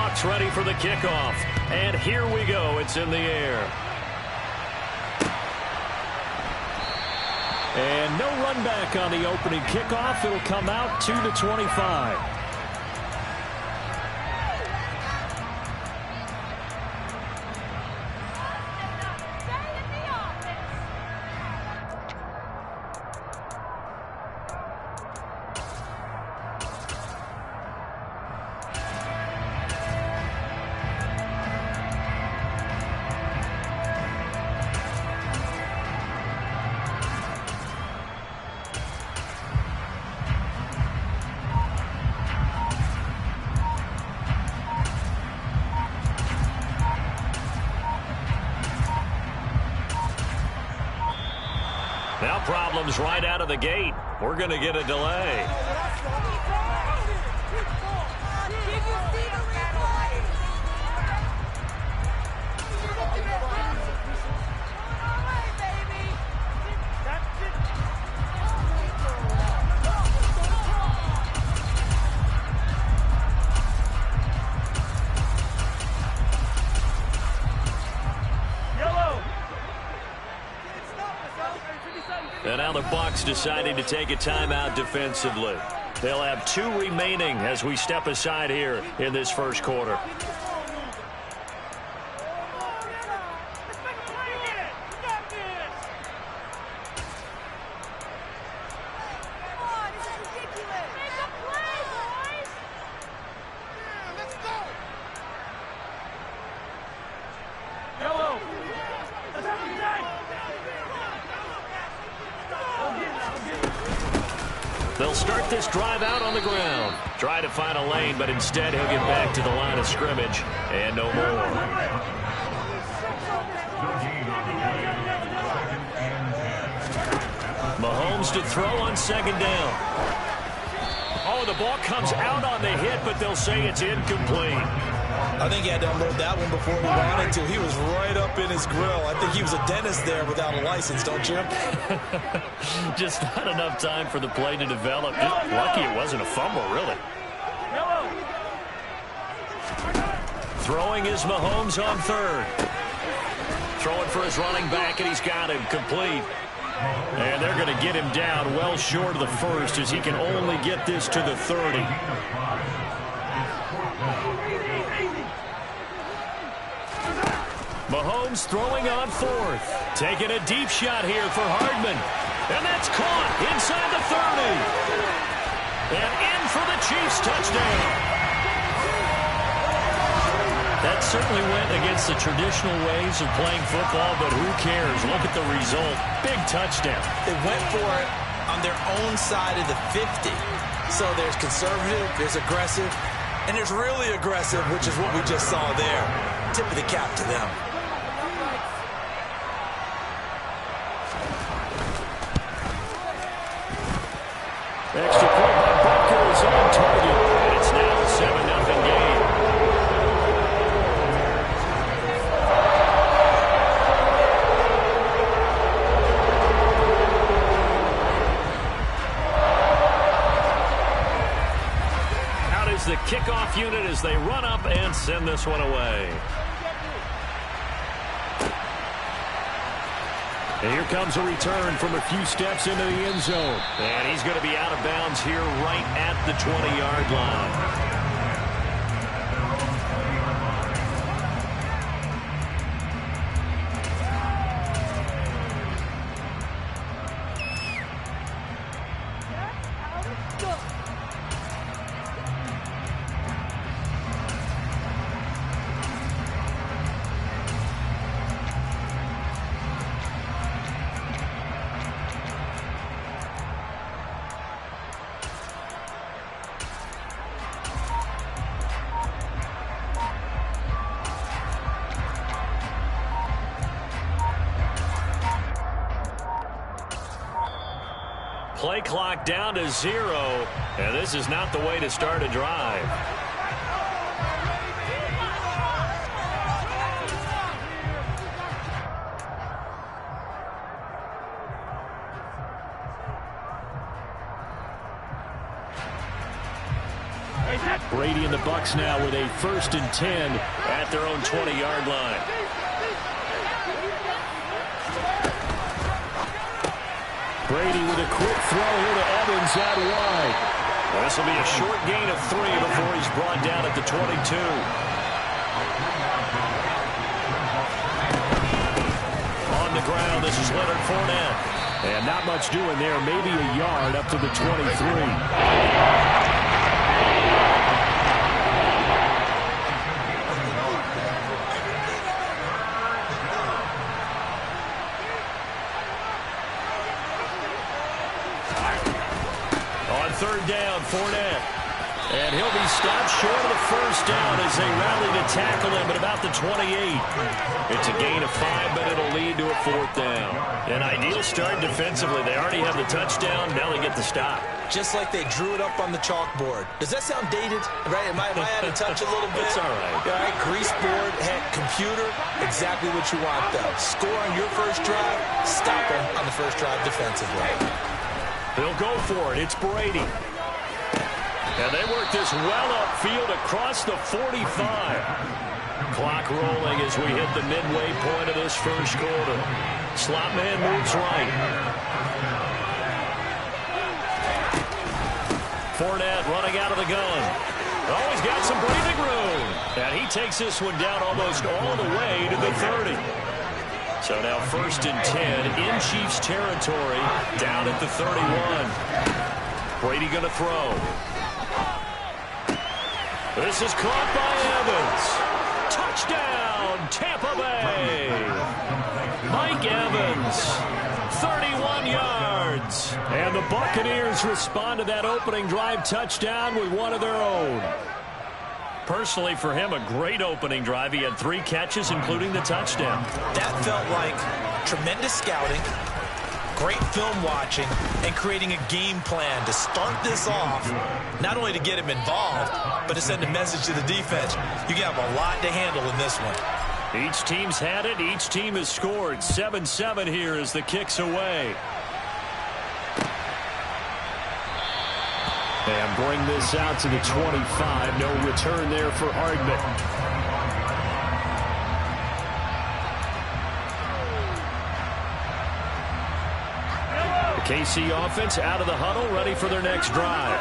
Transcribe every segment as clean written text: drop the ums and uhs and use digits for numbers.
Bucs ready for the kickoff. And here we go. It's in the air. And no run back on the opening kickoff. It'll come out 2-25. Now problems right out of the gate. We're going to get a delay. And now the Bucs deciding to take a timeout defensively. They'll have 2 remaining as we step aside here in this first quarter. They'll start this drive out on the ground. Try to find a lane, but instead he'll get back to the line of scrimmage and no more. Mahomes to throw on second down. Oh, the ball comes out on the hit, but they'll say it's incomplete. I think he had to unload that one before he wanted to. He was right up in his grill. I think he was a dentist there without a license, don't you? Just not enough time for the play to develop. Just lucky it wasn't a fumble, really. Throwing is Mahomes on third. Throwing for his running back, and he's got him complete. And they're going to get him down well short of the first as he can only get this to the 30. Mahomes throwing on fourth. Taking a deep shot here for Hardman. And that's caught inside the 30. And in for the Chiefs touchdown. That certainly went against the traditional ways of playing football, but who cares? Look at the result. Big touchdown. They went for it on their own side of the 50. So there's conservative, there's aggressive, and there's really aggressive, which is what we just saw there. Tip of the cap to them. Extra point by Butker is on target. And it's now a 7-0 game. Out is the kickoff unit as they run up and send this one away. And here comes a return from a few steps into the end zone. And he's going to be out of bounds here right at the 20-yard line. Play clock down to 0, and this is not the way to start a drive. Brady and the Bucs now with a 1st and 10 at their own 20-yard line. Brady with a quick throw here to Evans out wide. This will be a short gain of 3 before he's brought down at the 22. On the ground, this is Leonard Fournette. And not much doing there, maybe a yard up to the 23. Third down, Fournette. And he'll be stopped short of the first down as they rally to tackle him at about the 28. It's a gain of 5, but it'll lead to a 4th down. An ideal start defensively. They already have the touchdown. Now they get the stop. Just like they drew it up on the chalkboard. Does that sound dated? Right? Am I out of touch a little bit? It's all right. All right, grease board, heck, computer, exactly what you want, though. Score on your first drive, stop them on the first drive defensively. They'll go for it. It's Brady. And they work this well upfield across the 45. Clock rolling as we hit the midway point of this first quarter. Slot man moves right. Fournette running out of the gun. Oh, he's got some breathing room. And he takes this one down almost all the way to the 30. So now 1st and 10 in Chiefs territory down at the 31. Brady going to throw. This is caught by Evans. Touchdown, Tampa Bay. Mike Evans, 31 yards. And the Buccaneers respond to that opening drive touchdown with one of their own. Personally, for him, a great opening drive. He had 3 catches, including the touchdown. That felt like tremendous scouting, great film watching, and creating a game plan to start this off, not only to get him involved, but to send a message to the defense. You have a lot to handle in this one. Each team's had it. Each team has scored. 7-7 here as the kick's away. And bring this out to the 25. No return there for Hardman. The KC offense out of the huddle, ready for their next drive.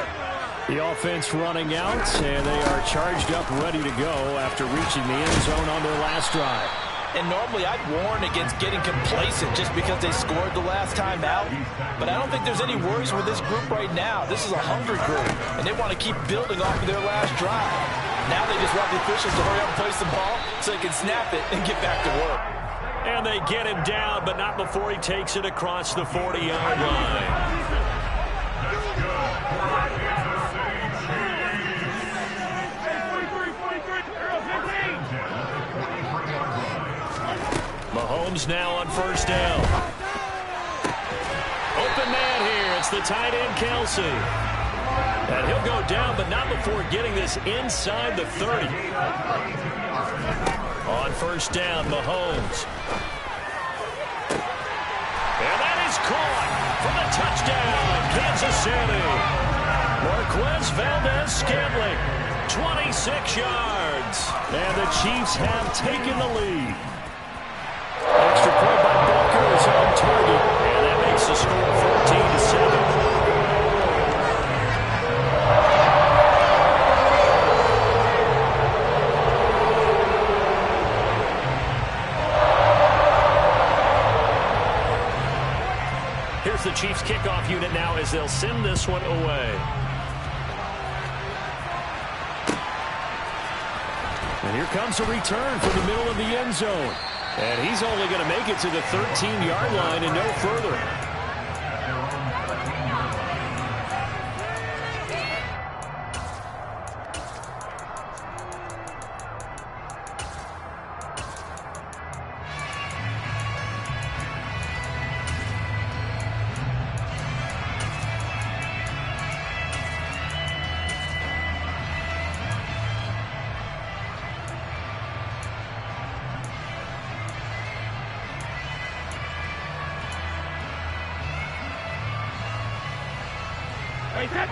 The offense running out, and they are charged up, ready to go after reaching the end zone on their last drive. And normally I'd warn against getting complacent just because they scored the last time out. But I don't think there's any worries with this group right now. This is a hungry group, and they want to keep building off of their last drive. Now they just want the officials to hurry up and place the ball so they can snap it and get back to work. And they get him down, but not before he takes it across the 40-yard line. Mahomes now on 1st down. Open man here. It's the tight end, Kelsey. And he'll go down, but not before getting this inside the 30. On 1st down, Mahomes. And that is caught for the touchdown, Kansas City. Marquez Valdez-Scantling, 26 yards. And the Chiefs have taken the lead. Extra point by Booker is on target, and that makes the score 14-7. Here's the Chiefs kickoff unit now as they'll send this one away. And here comes a return from the middle of the end zone. And he's only going to make it to the 13-yard line and no further.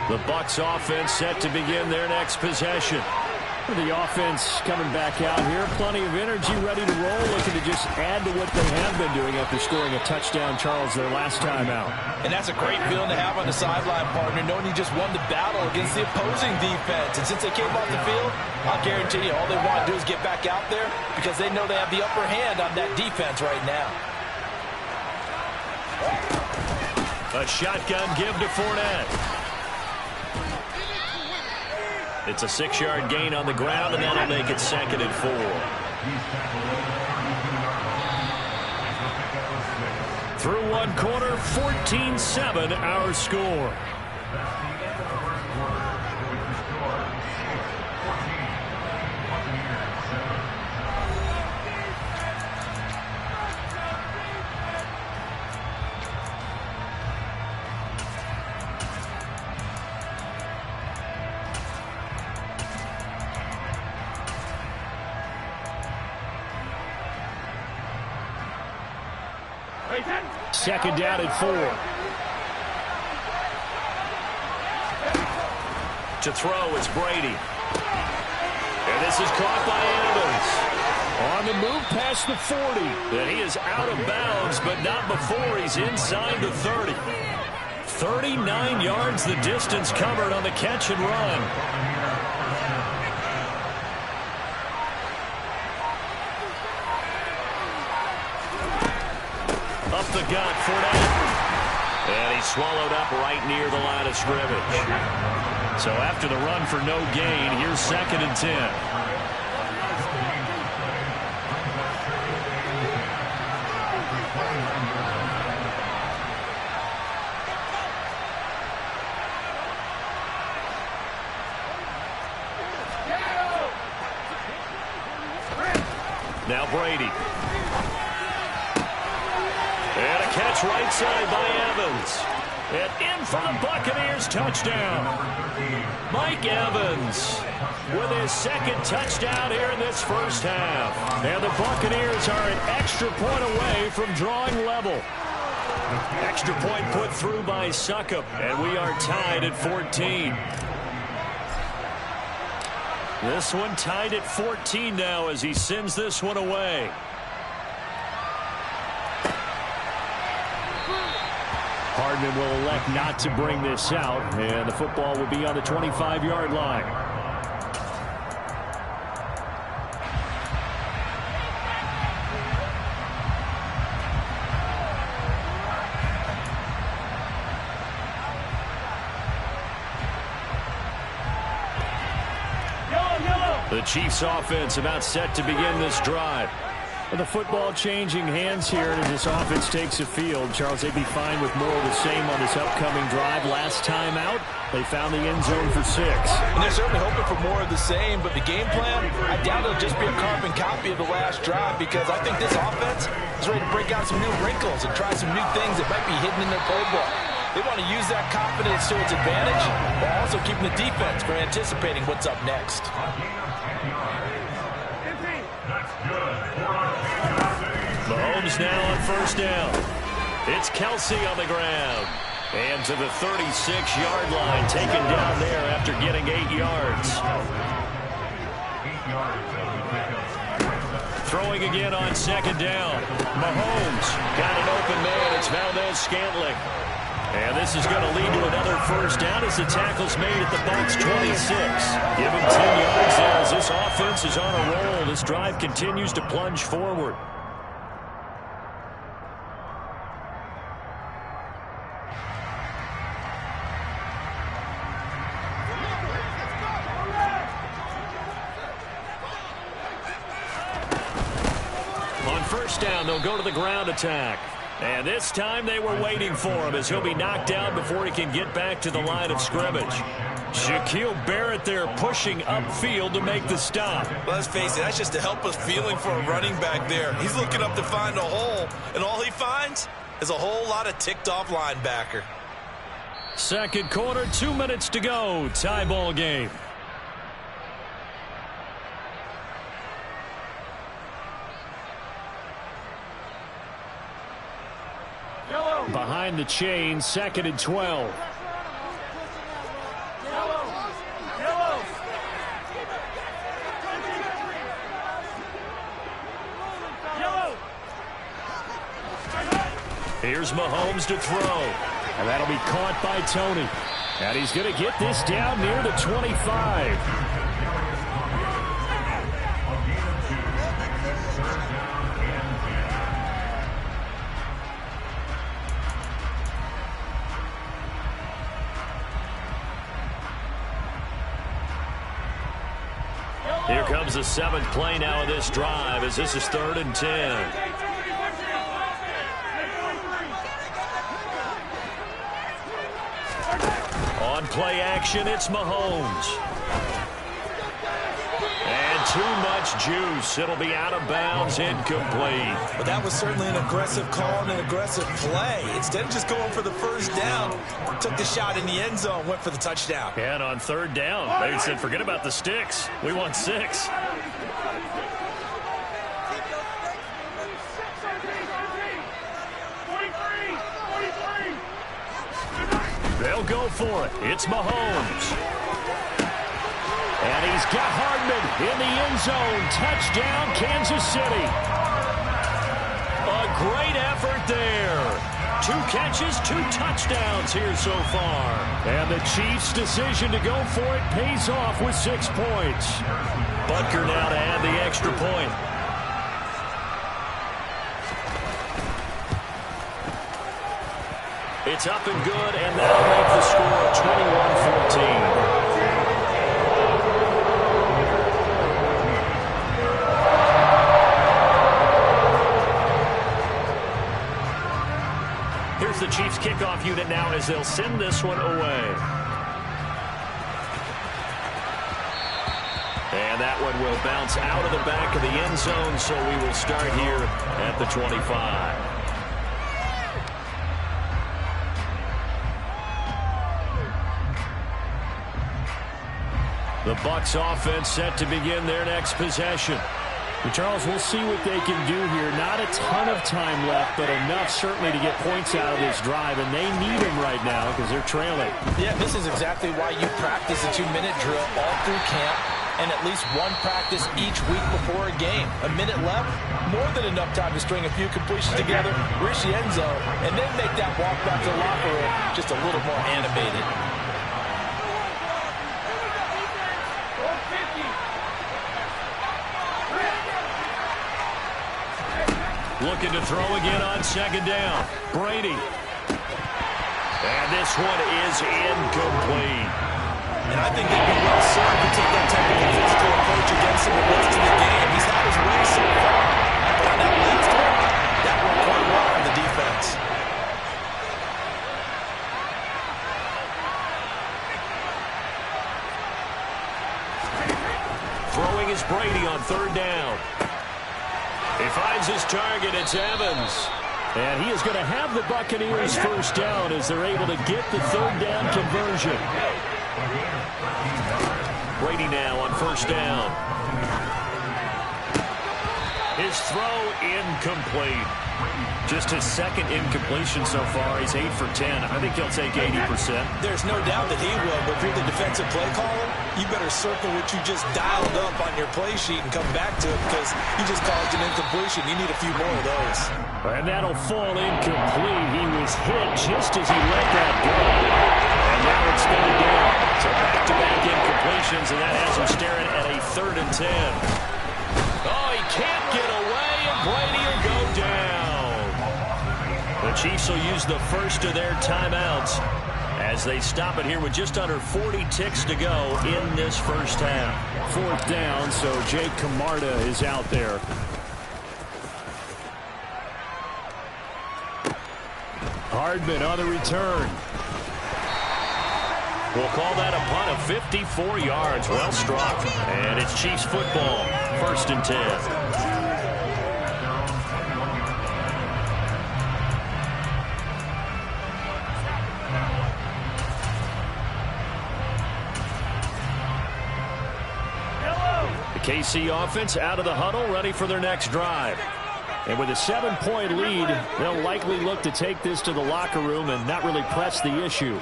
The Bucs offense set to begin their next possession. The offense coming back out here. Plenty of energy, ready to roll, looking to just add to what they have been doing after scoring a touchdown, Charles, their last time out. And that's a great feeling to have on the sideline, partner, knowing you just won the battle against the opposing defense. And since they came off the field, I'll guarantee you all they want to do is get back out there because they know they have the upper hand on that defense right now. A shotgun give to Fournette. It's a 6-yard gain on the ground, and that'll make it 2nd and 4. Through one quarter, 14-7 our score. Second down at 4. To throw, it's Brady. And this is caught by Evans. On the move past the 40. And he is out of bounds, but not before he's inside the 30. 39 yards the distance covered on the catch and run. Up the gut, Fournette. And he's swallowed up right near the line of scrimmage. So after the run for no gain, here's 2nd and 10. Now Brady. And a catch right side by Evans. And in for the Buccaneers, touchdown. Mike Evans with his 2nd touchdown here in this first half. And the Buccaneers are an extra point away from drawing level. Extra point put through by Succop. And we are tied at 14. This one tied at 14 now as he sends this one away. Hardman will elect not to bring this out, and the football will be on the 25-yard line. The Chiefs offense about set to begin this drive. With the football changing hands here as this offense takes the field, Charles, they'd be fine with more of the same on this upcoming drive. Last time out, they found the end zone for 6. And they're certainly hoping for more of the same, but the game plan, I doubt it'll just be a carbon copy of the last drive because I think this offense is ready to break out some new wrinkles and try some new things that might be hidden in their playbook. They want to use that confidence to its advantage while also keeping the defense from anticipating what's up next. Mahomes now on first down. It's Kelsey on the ground. And to the 36-yard line, taken down there after getting 8 yards. Throwing again on second down. Mahomes got an open man. It's Valdez-Scantling. And this is going to lead to another first down as the tackle's made at the Bucs 26. Give him 10 yards there as this offense is on a roll. This drive continues to plunge forward. First down, they'll go to the ground attack. And this time they were waiting for him as he'll be knocked down before he can get back to the line of scrimmage. Shaquille Barrett there pushing upfield to make the stop. Let's face it, that's just a helpless feeling for a running back there. He's looking up to find a hole, and all he finds is a whole lot of ticked-off linebacker. Second quarter, 2 minutes to go. Tie ball game. Behind the chain, 2nd and 12. Here's Mahomes to throw. And that'll be caught by Tony. And he's going to get this down near the 25. Here comes the seventh play now of this drive as this is 3rd and 10. On play action, it's Mahomes. And too much juice. It'll be out of bounds, incomplete. But that was certainly an aggressive call and an aggressive play. Instead of just going for the first down, took the shot in the end zone, went for the touchdown. And on 3rd down, they said, forget about the sticks. We want 6. They'll go for it. It's Mahomes. And he's got Hardman in the end zone. Touchdown, Kansas City. A great effort there. 2 catches, 2 touchdowns here so far. And the Chiefs' decision to go for it pays off with 6 points. Butker now to add the extra point. It's up and good, and that'll make the score 21-14. Here's the Chiefs kickoff unit now as they'll send this one away. And that one will bounce out of the back of the end zone, so we will start here at the 25. The Bucs offense set to begin their next possession. And Charles, we'll see what they can do here. Not a ton of time left, but enough certainly to get points out of this drive, and they need them right now because they're trailing. Yeah, this is exactly why you practice a 2-minute drill all through camp and at least one practice each week before a game. A minute left, more than enough time to string a few completions together, reach the end zone, and then make that walk back to the locker room just a little more animated. Looking to throw again on 2nd down. Brady. And this one is incomplete. And I think they'd be well served to take that type of physical approach against him the rest of the game. He's had his way so far. But on that last one, that worked quite well on the defense. Throwing is Brady on 3rd down. He finds his target. It's Evans. And he is going to have the Buccaneers first down as they're able to get the 3rd down conversion. Brady now on 1st down. His throw incomplete. Just his 2nd incompletion so far. He's 8 for 10. I think he'll take 80%. There's no doubt that he will, but if you're the defensive play caller, you better circle what you just dialed up on your play sheet and come back to it because you just caused an incompletion. You need a few more of those. And that'll fall incomplete. He was hit just as he let that go. And now it's going down. So back-to-back incompletions, and that has him staring at a 3rd and 10. Oh, he can't get away, and Brady will go down. The Chiefs will use the first of their timeouts as they stop it here with just under 40 ticks to go in this first half. 4th down, so Jake Camarda is out there. Hardman on the return. We'll call that a punt of 54 yards. Well struck. And it's Chiefs football. 1st and 10. KC offense out of the huddle, ready for their next drive. And with a 7-point lead, they'll likely look to take this to the locker room and not really press the issue.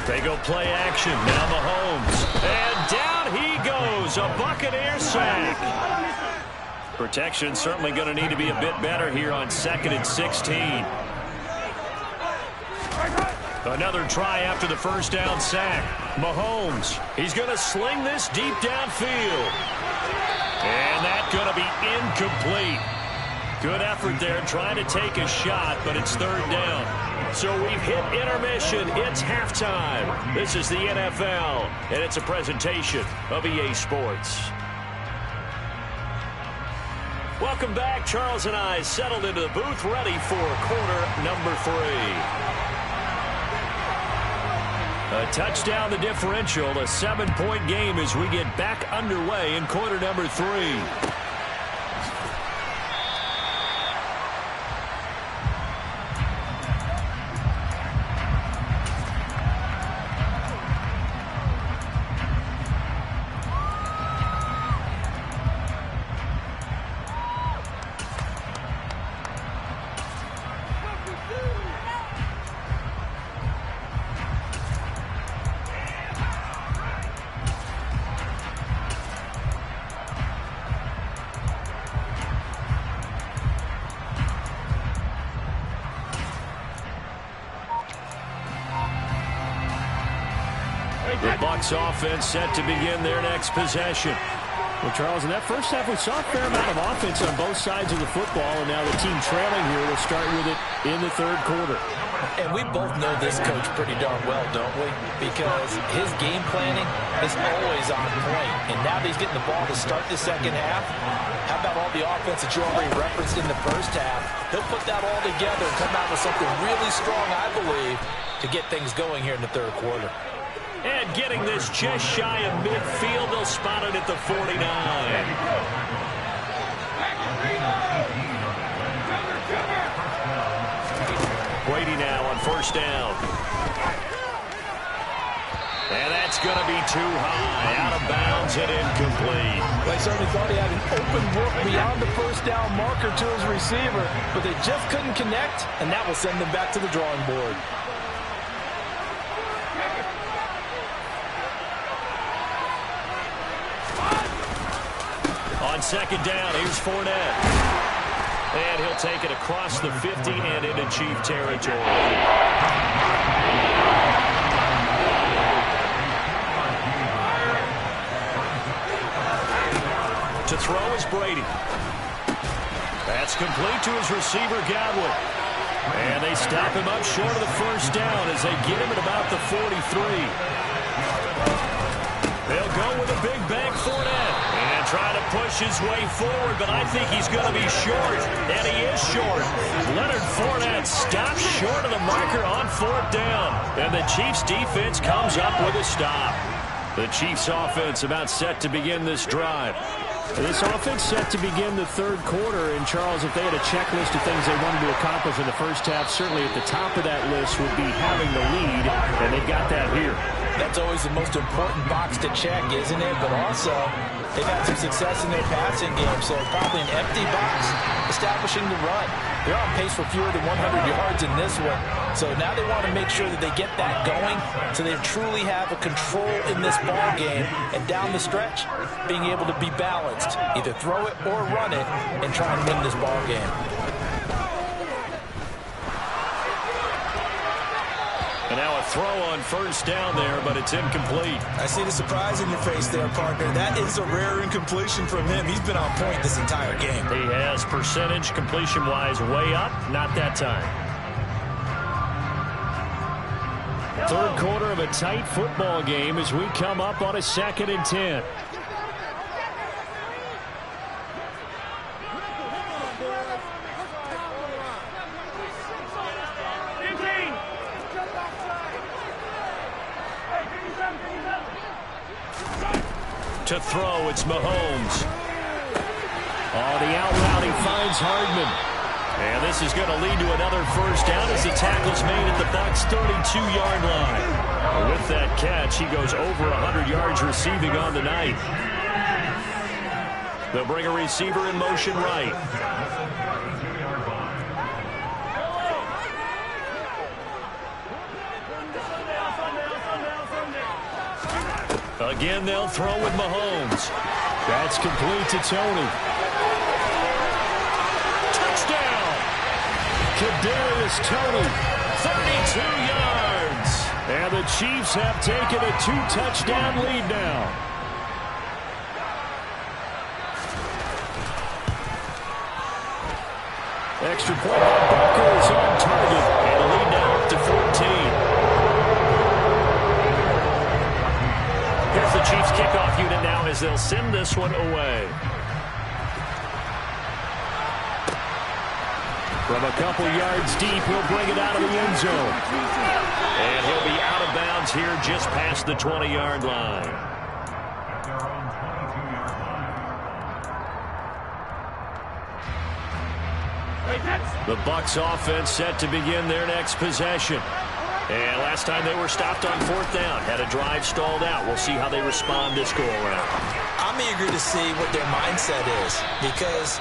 They go play action. Now Mahomes. And down he goes. A Buccaneer sack. Protection certainly going to need to be a bit better here on 2nd and 16. Another try after the first down sack. Mahomes, he's going to sling this deep downfield. And that's going to be incomplete. Good effort there trying to take a shot, but it's 3rd down. So we've hit intermission. It's halftime. This is the NFL, and it's a presentation of EA Sports. Welcome back. Charles and I settled into the booth, ready for quarter number 3. A touchdown, the differential, a 7-point game as we get back underway in quarter number 3. The Bucs offense set to begin their next possession. Well, Charles, in that first half, we saw a fair amount of offense on both sides of the football, and now the team trailing here will start with it in the 3rd quarter. And we both know this coach pretty darn well, don't we? Because his game planning is always on point. And now that he's getting the ball to start the 2nd half, how about all the offense that you already referenced in the first half? He'll put that all together and come out with something really strong, I believe, to get things going here in the 3rd quarter. And getting this just shy of midfield, they'll spot it at the 49. Brady now on 1st down. And that's going to be too high, out of bounds and incomplete. They certainly thought he had an open look beyond the 1st down marker to his receiver, but they just couldn't connect, and that will send them back to the drawing board. On 2nd down, here's Fournette. And he'll take it across the 50 and into Chief territory. To throw is Brady. That's complete to his receiver, Godwin. And they stop him up short of the 1st down as they get him at about the 43. They'll go with a big bank Fournette. And try to push his way forward, but I think he's going to be short. And he is short. Leonard Fournette stops short of the marker on 4th down. And the Chiefs defense comes up with a stop. The Chiefs offense about set to begin this drive. This offense set to begin the 3rd quarter, and Charles, if they had a checklist of things they wanted to accomplish in the first half, certainly at the top of that list would be having the lead, and they've got that here. That's always the most important box to check, isn't it? But also, they've had some success in their passing game, so probably an empty box establishing the run. They're on pace for fewer than 100 yards in this one. So now they want to make sure that they get that going so they truly have a control in this ball game. And down the stretch, being able to be balanced, either throw it or run it and try and win this ball game. And now a throw on 1st down there, but it's incomplete. I see the surprise in your face there, partner. That is a rare incompletion from him. He's been on point this entire game. He has percentage completion-wise way up, not that time. 3rd quarter of a tight football game as we come up on a 2nd and 10. To throw, it's Mahomes. Oh, the out route, he finds Hardman. And this is going to lead to another 1st down as the tackle's made at the Bucs' 32-yard line. With that catch, he goes over 100 yards receiving on the night. They'll bring a receiver in motion right. Again, they'll throw with Mahomes. That's complete to Tony. Touchdown! Kadarius Toney, 32 yards. And the Chiefs have taken a 2-touchdown lead now. Extra point by Booker is on target. And the lead now up to 14. Here's the Chiefs kickoff unit now as they'll send this one away. From a couple yards deep, he'll bring it out of the end zone. And he'll be out of bounds here just past the 20-yard line. The Bucs offense set to begin their next possession. And last time they were stopped on 4th down, had a drive stalled out. We'll see how they respond this go-around. I'm eager to see what their mindset is, because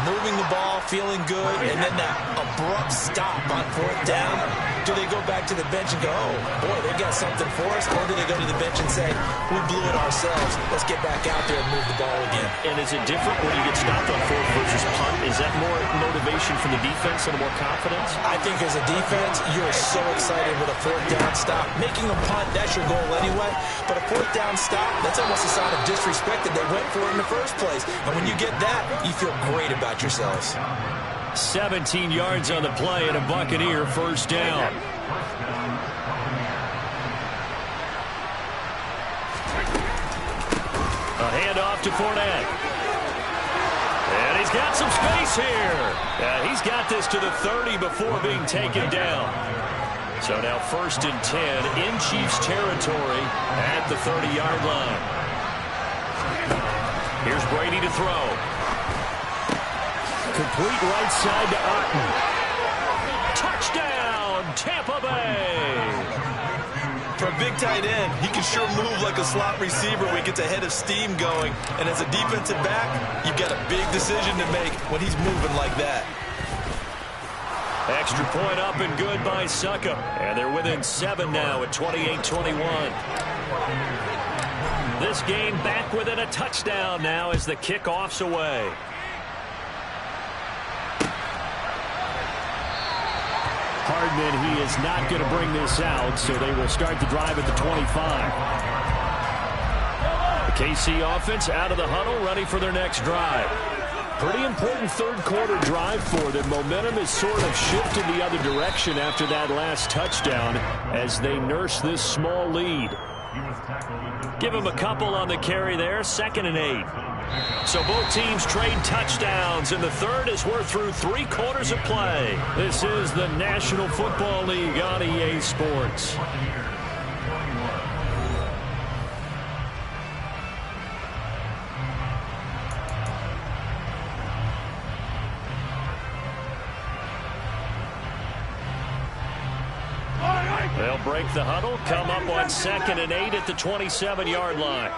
moving the ball, feeling good, and then that abrupt stop on 4th down. Do they go back to the bench and go, oh, boy, they got something for us? Or do they go to the bench and say, we blew it ourselves. Let's get back out there and move the ball again. And is it different when you get stopped on 4th versus punt? Is that more motivation for the defense and more confidence? I think as a defense, you're so excited with a 4th down stop. Making a punt, that's your goal anyway. But a 4th down stop, that's almost a sign of disrespect that they went for it in the first place. And when you get that, you feel great about yourselves. 17 yards on the play and a Buccaneer 1st down. A handoff to Fournette. And he's got some space here. He's got this to the 30 before being taken down. So now 1st and 10 in Chiefs territory at the 30-yard line. Here's Brady to throw. Complete right side to Otton. Touchdown, Tampa Bay. For a big tight end, he can sure move like a slot receiver when he gets a head of steam going. And as a defensive back, you've got a big decision to make when he's moving like that. Extra point up and good by Succa. And they're within 7 now at 28-21. This game back within a touchdown now as the kickoff's away. Hardman, he is not going to bring this out, so they will start the drive at the 25. The KC offense out of the huddle, ready for their next drive. Pretty important third quarter drive for them. Momentum has sort of shifted the other direction after that last touchdown as they nurse this small lead. Give him a couple on the carry there, 2nd and 8. So both teams trade touchdowns in the third as we're through 3 quarters of play. This is the National Football League on EA Sports. They'll break the huddle, come up on 2nd and 8 at the 27-yard line.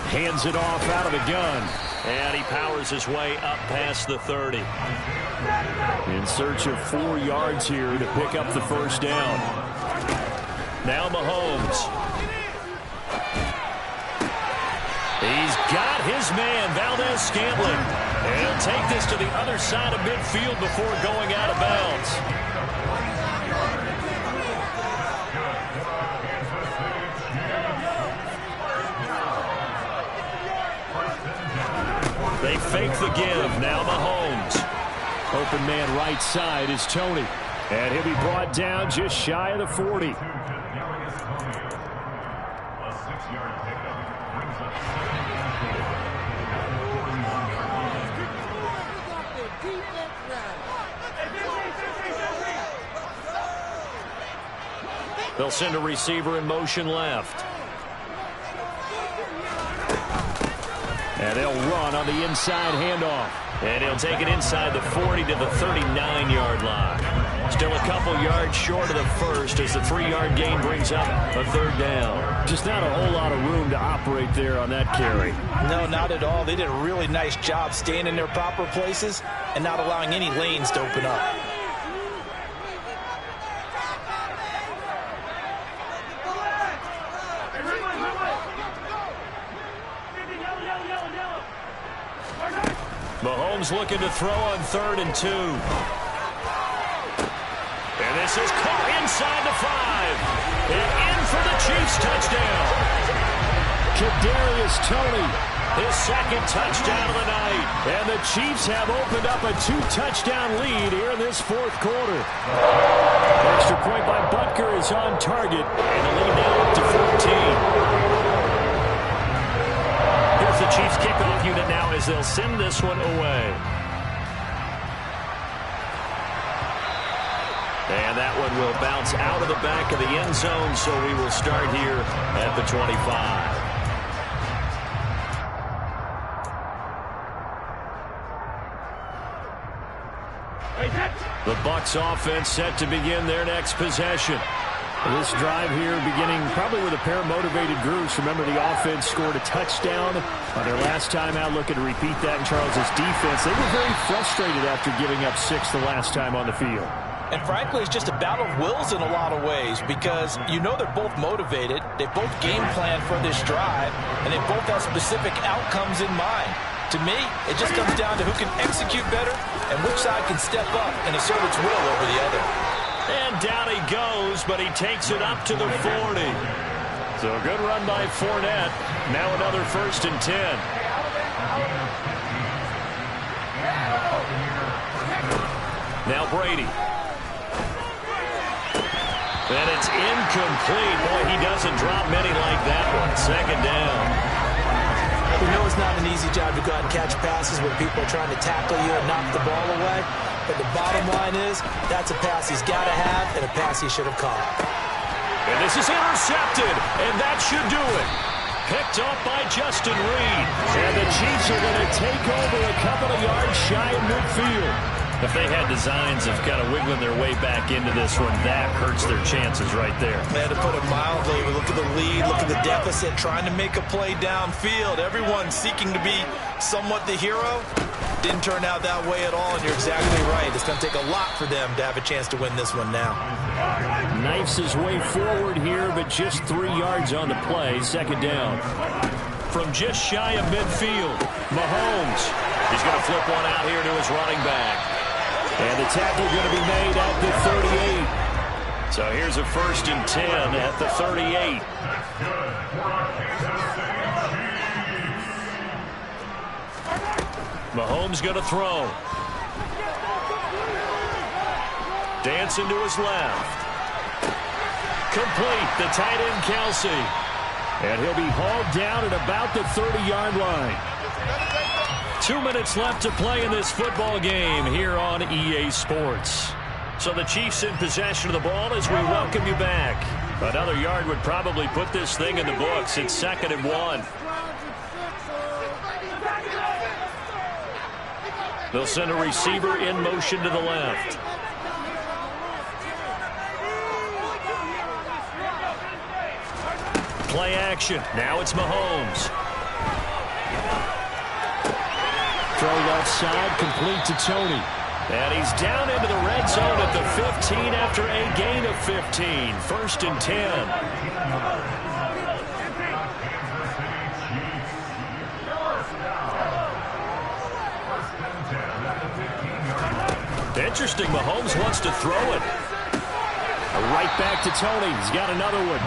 Hands it off out of the gun. And he powers his way up past the 30. In search of 4 yards here to pick up the 1st down. Now Mahomes. He's got his man, Valdez-Scantling. And he'll take this to the other side of midfield before going out of bounds. They fake the give. Now Mahomes. Open man right side is Toney. And he'll be brought down just shy of the 40. They'll send a receiver in motion left. And they'll run on the inside handoff. And he'll take it inside the 40 to the 39-yard line. Still a couple yards short of the first as the 3-yard gain brings up a 3rd down. Just not a whole lot of room to operate there on that carry. No, not at all. They did a really nice job staying in their proper places and not allowing any lanes to open up. Mahomes looking to throw on 3rd and 2. And this is caught inside the 5. And in for the Chiefs touchdown. Kadarius Toney, his 2nd touchdown of the night. And the Chiefs have opened up a 2-touchdown lead here in this 4th quarter. Extra point by Butker is on target. And the lead now up to 14. Here's the Chiefs kickoff unit now as they'll send this one away. And that one will bounce out of the back of the end zone, so we will start here at the 25. The Bucs offense set to begin their next possession. This drive here beginning probably with a pair of motivated groups. Remember, the offense scored a touchdown on their last time out, looking to repeat that in Charles' defense. They were very frustrated after giving up 6 the last time on the field. And frankly, it's just a battle of wills in a lot of ways because you know they're both motivated, they both game plan for this drive, and they both have specific outcomes in mind. To me, it just comes down to who can execute better and which side can step up and assert its will over the other. And down he goes, but he takes it up to the 40. So a good run by Fournette. Now another 1st and 10. Now Brady. And it's incomplete. Boy, he doesn't drop many like that one. 2nd down. We know it's not an easy job to go out and catch passes when people are trying to tackle you and knock the ball away. But the bottom line is, that's a pass he's got to have and a pass he should have caught. And this is intercepted, and that should do it. Picked up by Justin Reed. And the Chiefs are going to take over a couple of yards shy of midfield. If they had designs of kind of wiggling their way back into this one, that hurts their chances right there. Man, to put it mildly, look at the lead, look at the deficit, trying to make a play downfield. Everyone seeking to be somewhat the hero. Didn't turn out that way at all, and you're exactly right. It's going to take a lot for them to have a chance to win this one now. Knifes his way forward here, but just 3 yards on the play. 2nd down. From just shy of midfield, Mahomes. He's going to flip one out here to his running back. And the tackle going to be made at the 38. So here's a 1st and 10 at the 38. Mahomes going to throw. Dancing to his left. Complete. The tight end, Kelsey. And he'll be hauled down at about the 30-yard line. 2 minutes left to play in this football game here on EA Sports. So the Chiefs in possession of the ball as we welcome you back. Another yard would probably put this thing in the books. It's 2nd and 1. They'll send a receiver in motion to the left. Play action. Now it's Mahomes. Throw left side, complete to Toney. And he's down into the red zone at the 15 after a gain of 15. 1st and 10. Interesting, Mahomes wants to throw it. Right back to Toney. He's got another one.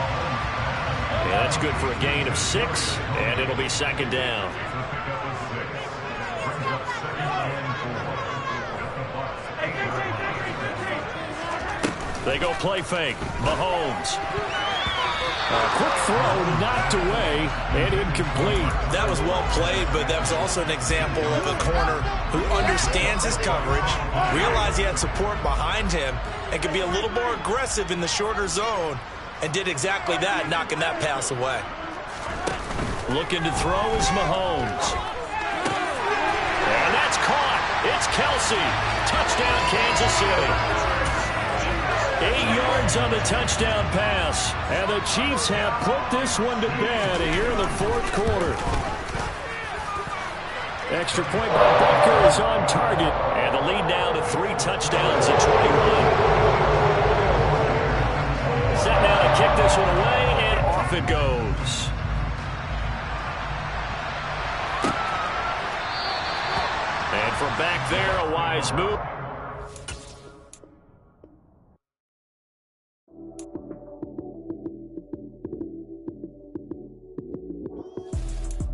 Yeah, that's good for a gain of 6, and it'll be 2nd down. They go play fake. Mahomes. A quick throw knocked away and incomplete. That was well played, but that was also an example of a corner who understands his coverage, realized he had support behind him, and could be a little more aggressive in the shorter zone, and did exactly that, knocking that pass away. Looking to throw is Mahomes. And that's caught. It's Kelsey. Touchdown, Kansas City. 8 yards on the touchdown pass. And the Chiefs have put this one to bed here in the 4th quarter. Extra point by Butker is on target. And the lead now to 3 touchdowns at 21. Set now to kick this one away, and off it goes. And from back there, a wise move.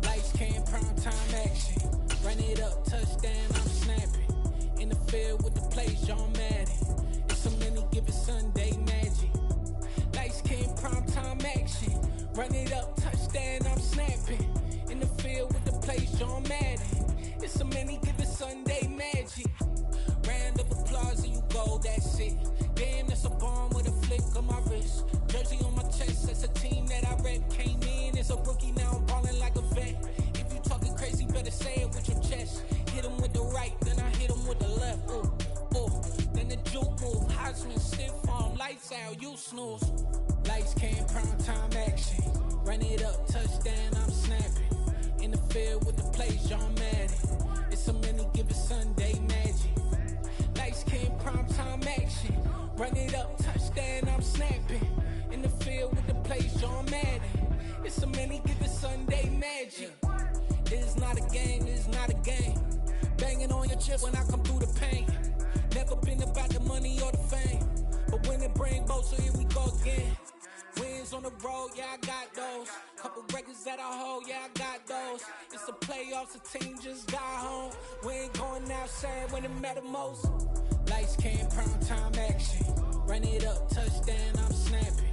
Lights came, prime time action. Run it up, touchdown, I'm snapping. In the field with the play, John Madden. It's a many given Sunday magic. Lights came, prime time action. Run it up, touchdown, I'm snapping. In the field with the play, John Madden. It's a many given Sunday magic. Round of applause and you go, that's it. Damn, that's a bomb with a flick of my wrist. Jersey on my chest, that's a team that I rep. Came in as a rookie, now I'm balling like a vet. If you talking crazy, better say it with your chest. Hit him with the right, then I hit him with the left. Ooh, ooh. Then the juke move, Heisman, stiff arm, lights out, you snooze. Lights came, prime time action. Run it up, touchdown, I'm snapping. In the field with the play, John Madden. It's a many given Sunday magic. Lights came, prime time action. Run it up, touchdown, I'm snapping. In the field with the play, John Madden. It's a many given Sunday magic. It is not a game, it is not a game. Banging on your chest when I come through the pain. Never been about the money or the fame. But when it bring both, so here we go again. Wins on the road, yeah, I got those. Couple records that I hold, yeah, I got those. It's the playoffs, the team just got home. We ain't going outside when it matter most. Lights came, prime time action. Run it up, touchdown, I'm snapping.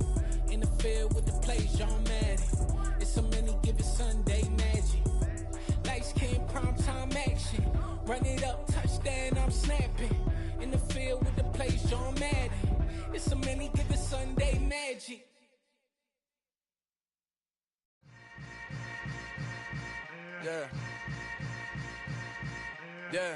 In the field with the play, John Madden. It's a many given Sunday magic. Lights came, prime time action. Run it up, touchdown, I'm snapping. In the field with the play, John Madden. It's a many given Sunday magic. Yeah. Yeah.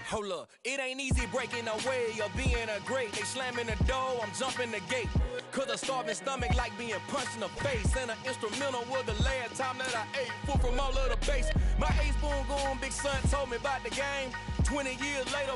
Hold up, it ain't easy breaking away or being a great. They slamming the door, I'm jumping the gate. Cause a starving stomach like being punched in the face. And an instrumental was the last time that I ate. Full from all of the bass. My ace boom going, big son told me about the game. 20 years later,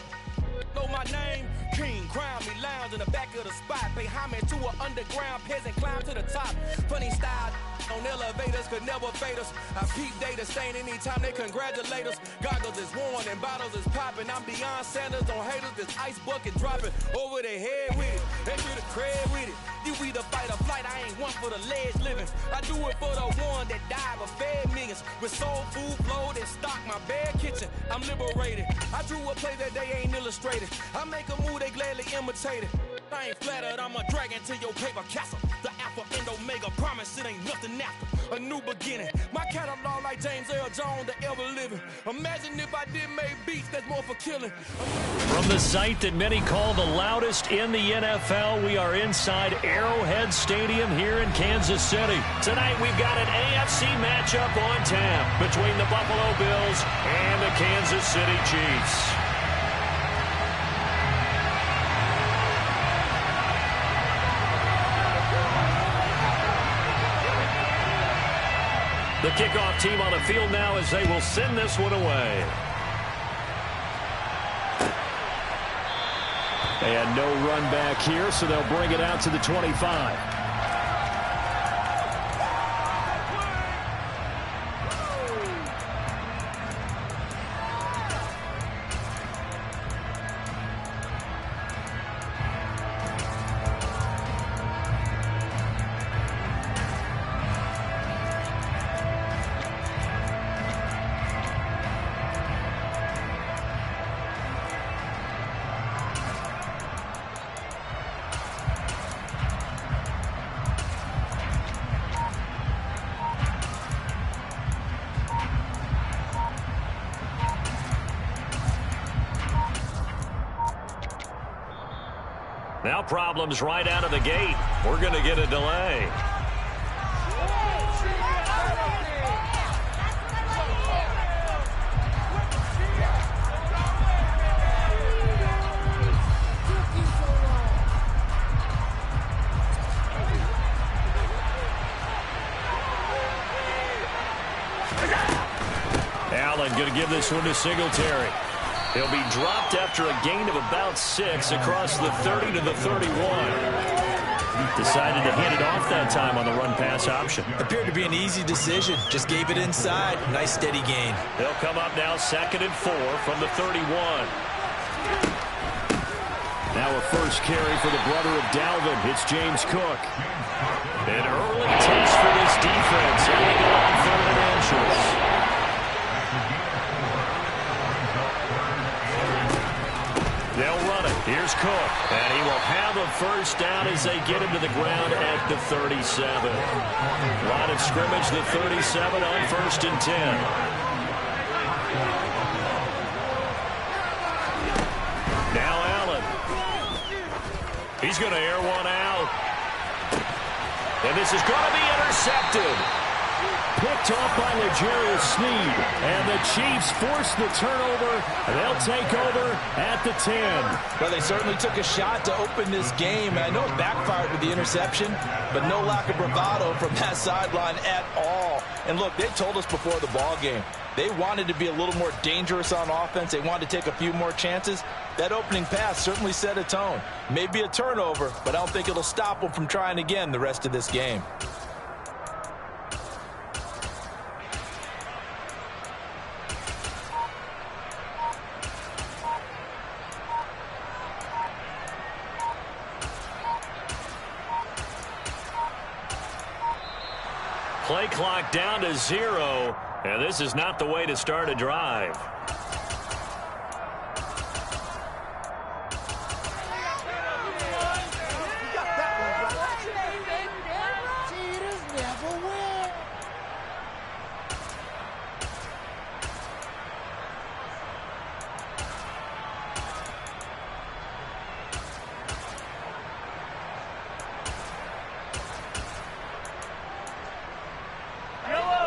know my name. King, crown me, lounge in the back of the spot. Pay homage to an underground peasant, climb to the top. Funny style on elevators could never fade us. I peep data stain anytime they congratulate us. Goggles is worn and bottles is popping. I'm beyond Sanders on haters, this ice bucket dropping over their head with it. They do the cred with it. You either fight or flight, I ain't one for the ledge living. I do it for the one that died but fed millions. With soul food flowed and stock my bad kitchen. I'm liberated. I drew a play that they ain't illustrated. I make a move, they gladly imitate it. I ain't flattered, I'm a dragon to your paper castle. The Alpha and Omega, promise it ain't nothing after. A new beginning. My catalog like James Earl Jones, the ever living. Imagine if I did make beats that's more for killing. From the site that many call the loudest in the NFL, we are inside Arrowhead Stadium here in Kansas City. Tonight we've got an AFC matchup on tap between the Buffalo Bills and the Kansas City Chiefs. The kickoff team on the field now as they will send this one away. And no run back here, so they'll bring it out to the 25. Now problems right out of the gate. We're going to get a delay. Allen going to give this one to Singletary. He'll be dropped after a gain of about 6 across the 30 to the 31. Decided to hand it off that time on the run-pass option. Appeared to be an easy decision. Just gave it inside. Nice steady gain. They'll come up now 2nd and 4 from the 31. Now a first carry for the brother of Dalvin. It's James Cook. An early taste for this defense. And they go on 3rd and inches. They'll run it. Here's Cook. And he will have a first down as they get him to the ground at the 37. Line of scrimmage, the 37 on 1st and 10. Now Allen. He's going to air one out. And this is going to be intercepted. Picked off by L'Jarius Sneed. And the Chiefs force the turnover. And they'll take over at the 10. Well, they certainly took a shot to open this game. I know it backfired with the interception, but no lack of bravado from that sideline at all. And look, they told us before the ball game, they wanted to be a little more dangerous on offense. They wanted to take a few more chances. That opening pass certainly set a tone. Maybe a turnover, but I don't think it'll stop them from trying again the rest of this game. Play clock down to 0, and this is not the way to start a drive.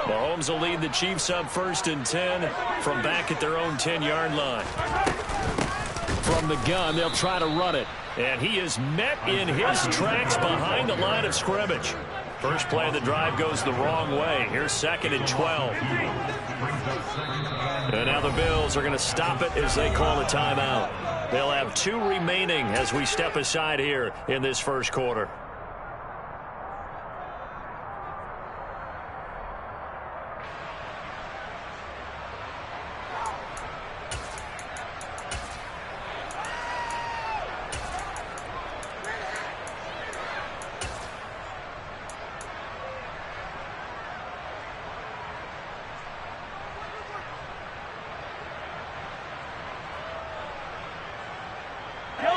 Mahomes will lead the Chiefs up 1st and 10 from back at their own 10-yard line. From the gun, they'll try to run it. And he is met in his tracks behind the line of scrimmage. First play of the drive goes the wrong way. Here's 2nd and 12. And now the Bills are going to stop it as they call a timeout. They'll have 2 remaining as we step aside here in this first quarter.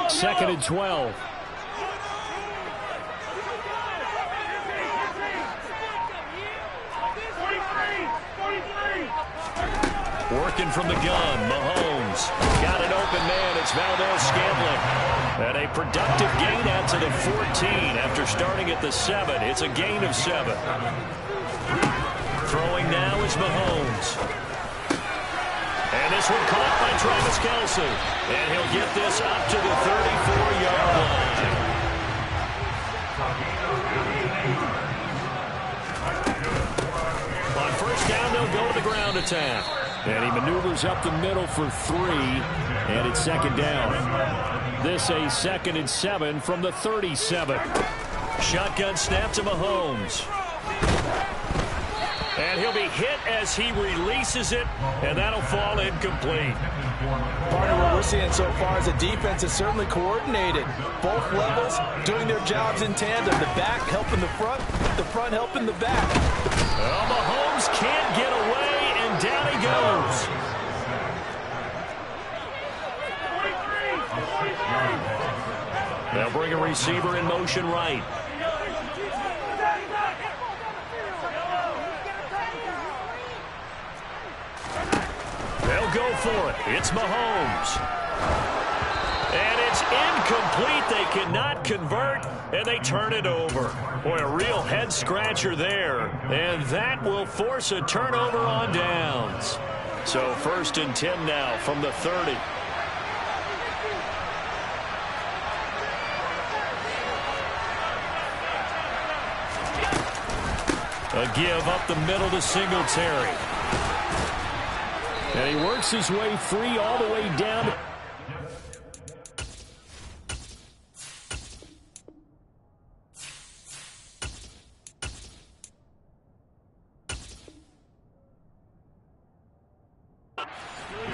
Second and 12. Working from the gun, Mahomes. Got an open man, it's Valdez-Scantling. And a productive gain out to the 14 after starting at the 7. It's a gain of 7. Throwing now is Mahomes. And this one caught by Travis Kelce. And he'll get this up to the 34-yard line. On first down, they'll go to the ground attack. And he maneuvers up the middle for 3. And it's 2nd down. This a 2nd and 7 from the 37. Shotgun snap to Mahomes. And he'll be hit as he releases it, and that'll fall incomplete. Partner, what we're seeing so far is the defense is certainly coordinated. Both levels doing their jobs in tandem. The back helping the front helping the back. Well, Mahomes can't get away, and down he goes. They'll bring a receiver in motion right. They'll go for it. It's Mahomes. And it's incomplete. They cannot convert, and they turn it over. Boy, a real head-scratcher there. And that will force a turnover on downs. So 1st and 10 now from the 30. A give up the middle to Singletary. And he works his way free all the way down.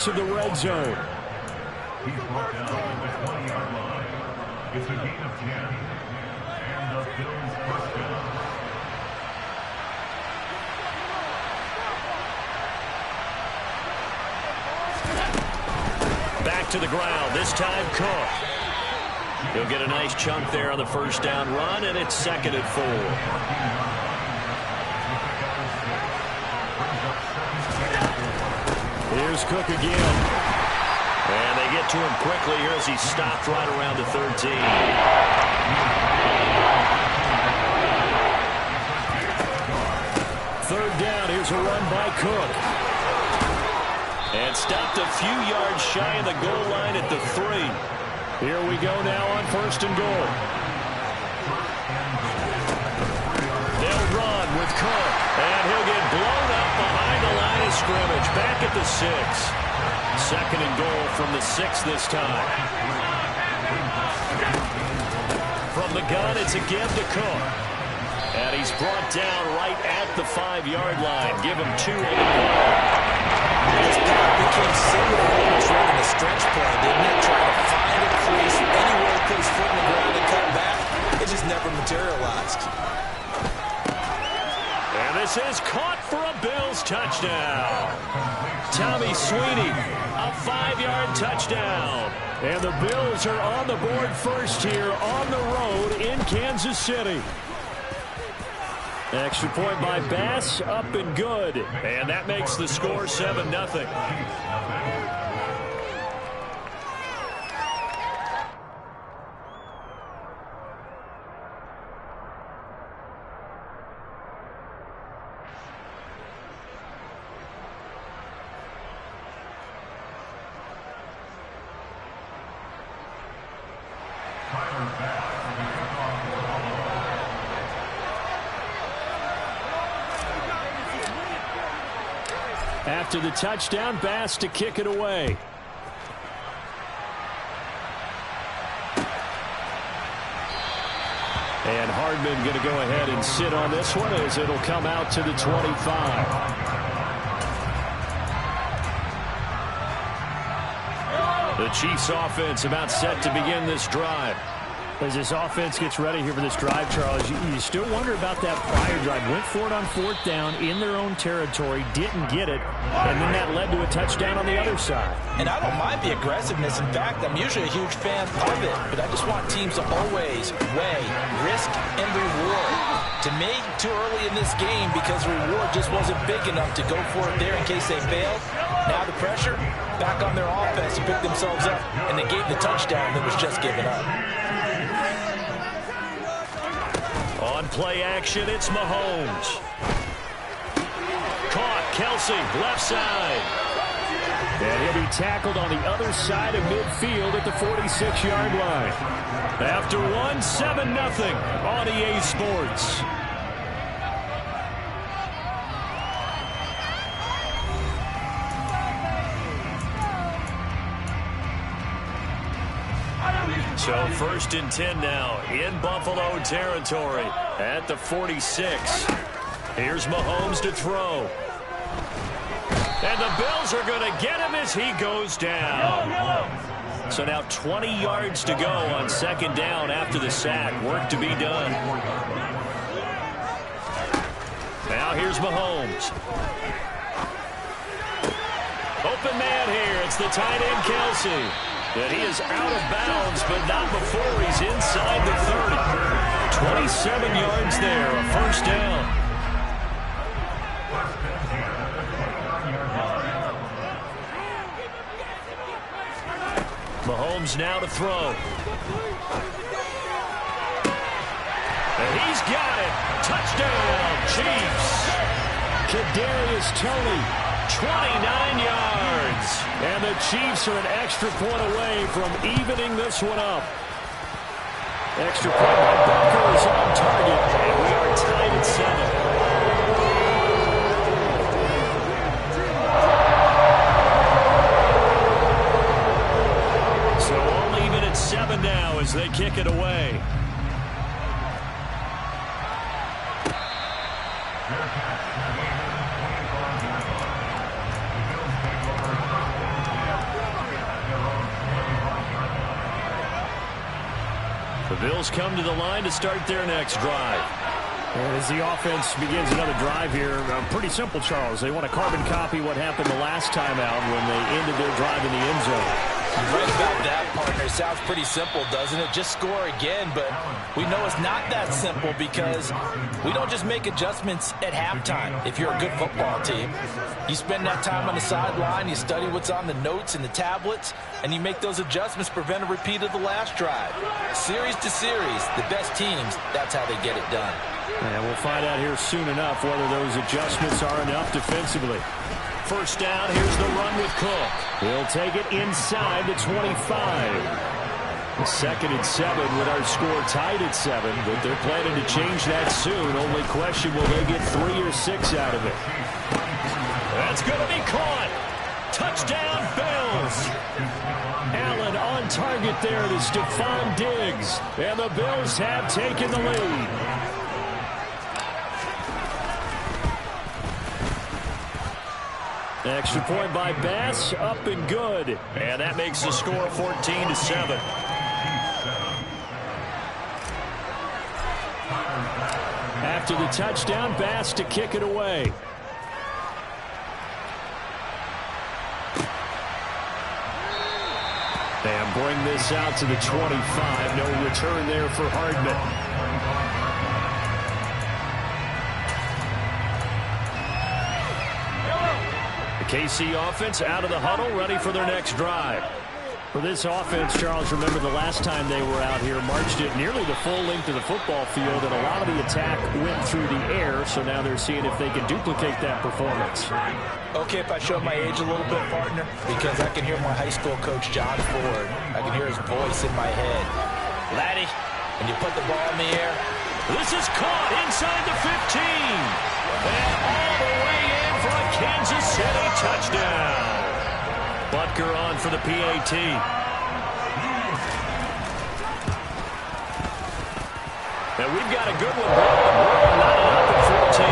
of the red zone. He's brought down at the 20-yard line. It's a gain of 10. And the Bills first down. Back to the ground, this time Cook. He'll get a nice chunk there on the first down run, and it's 2nd and 4. Here's Cook again. And they get to him quickly here as he stopped right around the 13. Third down, here's a run by Cook. And stopped a few yards shy of the goal line at the 3. Here we go now on 1st and goal. They'll run with Cook. And he'll get blown up behind the line of scrimmage. Back at the 6. 2nd and goal from the 6 this time. From the gun, it's a give to Cook. And he's brought down right at the 5-yard line. Give him 2 on the ball. This pass became similar to what was running a stretch play, didn't it? Trying to find a crease anywhere to put his foot in the ground and cut back. It just never materialized. And this is caught for a Bills touchdown. Tommy Sweeney, a 5-yard touchdown. And the Bills are on the board first here on the road in Kansas City. Extra point by Bass, up and good. And that makes the score 7-0. After the touchdown, Bass to kick it away. And Hardman going to go ahead and sit on this one as it'll come out to the 25. The Chiefs offense about set to begin this drive. As this offense gets ready here for this drive, Charles, you still wonder about that prior drive. Went for it on 4th down in their own territory, didn't get it, and then that led to a touchdown on the other side. And I don't mind the aggressiveness. In fact, I'm usually a huge fan of it, but I just want teams to always weigh risk and reward. To me, too early in this game because the reward just wasn't big enough to go for it there in case they failed. Now the pressure back on their offense to pick themselves up, and they gave the touchdown that was just given up. On play action, it's Mahomes. Caught, Kelsey, left side. And he'll be tackled on the other side of midfield at the 46-yard line. After one, 7-0 on EA Sports. So 1st and 10 now in Buffalo territory at the 46. Here's Mahomes to throw. And the Bills are going to get him as he goes down. So now 20 yards to go on 2nd down after the sack. Work to be done. Now here's Mahomes. Open man here. It's the tight end, Kelsey. And he is out of bounds, but not before he's inside the 30. 27 yards there, a 1st down. Mahomes now to throw. And he's got it. Touchdown, Chiefs. Kadarius Toney, 29 yards. And the Chiefs are an extra point away from evening this one up. Extra point by Booker is on target. And we are tied at 7. So all even at 7 now as they kick it away. The Bills come to the line to start their next drive. And as the offense begins another drive here, pretty simple, Charles. They want to carbon copy what happened the last time out when they ended their drive in the end zone. You're right about that, partner. Sounds pretty simple, doesn't it? Just score again, but we know it's not that simple because we don't just make adjustments at halftime if you're a good football team. You spend that time on the sideline, you study what's on the notes and the tablets, and you make those adjustments to prevent a repeat of the last drive. Series to series, the best teams, that's how they get it done. And we'll find out here soon enough whether those adjustments are enough defensively. First down, here's the run with Cook. He'll take it inside the 25. 2nd and 7 with our score tied at 7, but they're planning to change that soon. Only question, will they get 3 or 6 out of it? That's going to be caught. Touchdown, Bills. Allen on target there to Stephon Diggs. And the Bills have taken the lead. Extra point by Bass, up and good. And that makes the score 14-7. After the touchdown, Bass to kick it away. And bring this out to the 25. No return there for Hardman. KC offense out of the huddle, ready for their next drive. For this offense, Charles, remember the last time they were out here, marched it nearly the full length of the football field, and a lot of the attack went through the air, so now they're seeing if they can duplicate that performance. Okay, if I show my age a little bit, partner, because I can hear my high school coach, John Ford. I can hear his voice in my head. Laddie, when you put the ball in the air. This is caught inside the 15. And all the way in for a Kansas City touchdown. Butker on for the PAT. And we've got a good one. We're not up at 14.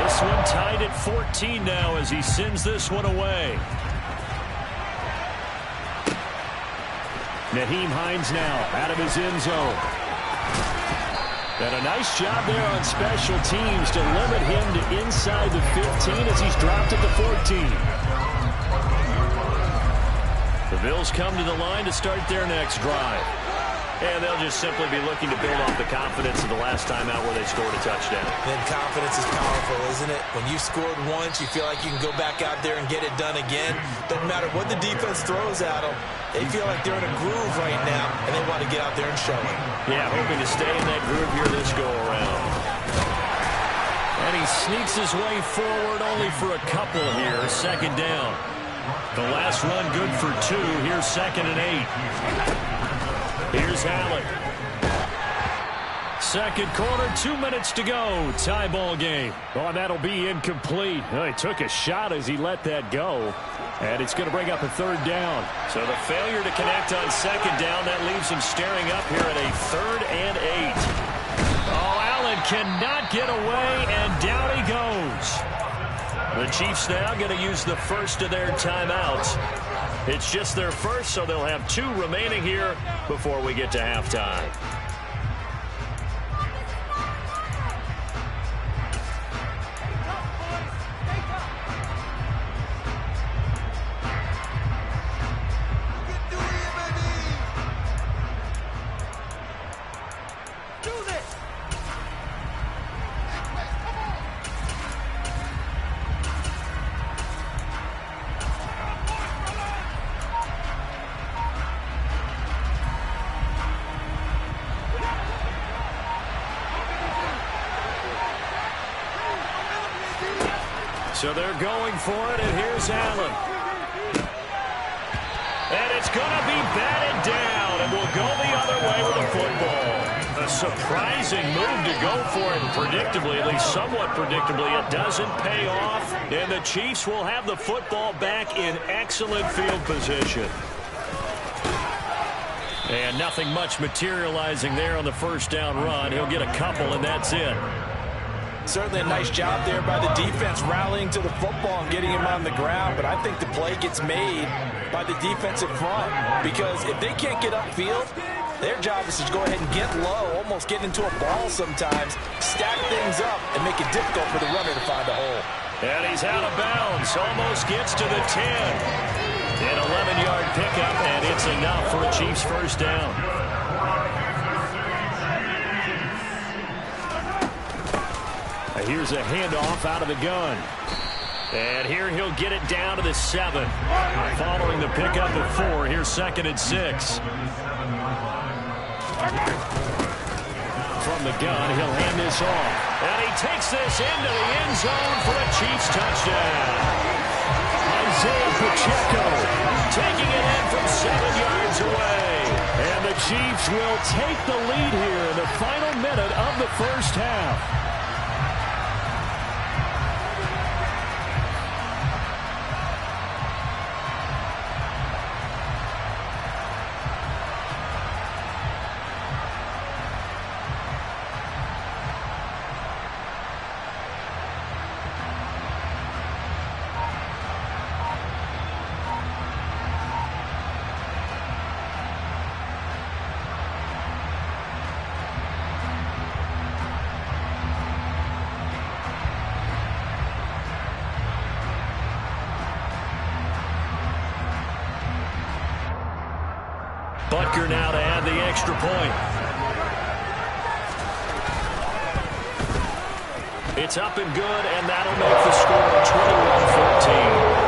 This one tied at 14 now as he sends this one away. Nyheim Hines now out of his end zone. And a nice job there on special teams to limit him to inside the 15 as he's dropped at the 14. The Bills come to the line to start their next drive. And they'll just simply be looking to build off the confidence of the last time out where they scored a touchdown. Then confidence is powerful, isn't it? When you scored once, you feel like you can go back out there and get it done again. Doesn't matter what the defense throws at them. They feel like they're in a groove right now, and they want to get out there and show it. Yeah, hoping to stay in that groove here this go-around. And he sneaks his way forward only for a couple here. 2nd down. The last run good for 2. Here's 2nd and 8. Here's Allen. 2nd quarter, 2 minutes to go. Tie ball game. Oh, and that'll be incomplete. Oh, he took a shot as he let that go. And it's going to bring up a 3rd down. So the failure to connect on 2nd down, that leaves him staring up here at a 3rd and 8. Oh, Allen cannot get away, and down he goes. The Chiefs now going to use the first of their timeouts. It's just their first, so they'll have 2 remaining here before we get to halftime. So they're going for it, and here's Allen. And it's going to be batted down, and we'll go the other way with the football. A surprising move to go for it, and predictably, at least somewhat predictably, it doesn't pay off. And the Chiefs will have the football back in excellent field position. And nothing much materializing there on the first down run. He'll get a couple, and that's it. Certainly a nice job there by the defense rallying to the football and getting him on the ground, but I think the play gets made by the defensive front because if they can't get upfield, their job is to go ahead and get low, almost get into a ball sometimes, stack things up, and make it difficult for the runner to find a hole. And he's out of bounds, almost gets to the 10. An 11-yard pickup, and it's enough for a Chiefs first down. Here's a handoff out of the gun. And here he'll get it down to the 7. Following the pickup of 4, here's 2nd and 6. From the gun, he'll hand this off. And he takes this into the end zone for a Chiefs touchdown. Isaiah Pacheco taking it in from 7 yards away. And the Chiefs will take the lead here in the final minute of the first half. Butker now to add the extra point. It's up and good, and that'll make the score 21-14.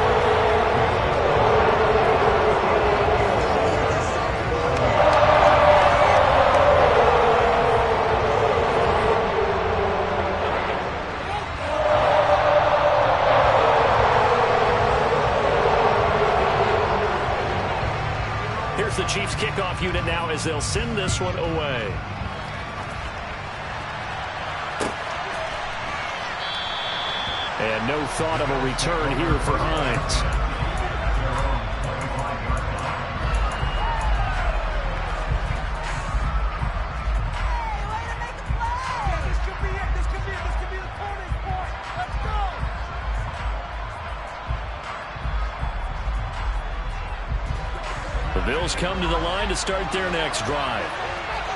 The Chiefs kickoff unit now as they'll send this one away. And no thought of a return here for Hines. The Bills come to the line to start their next drive.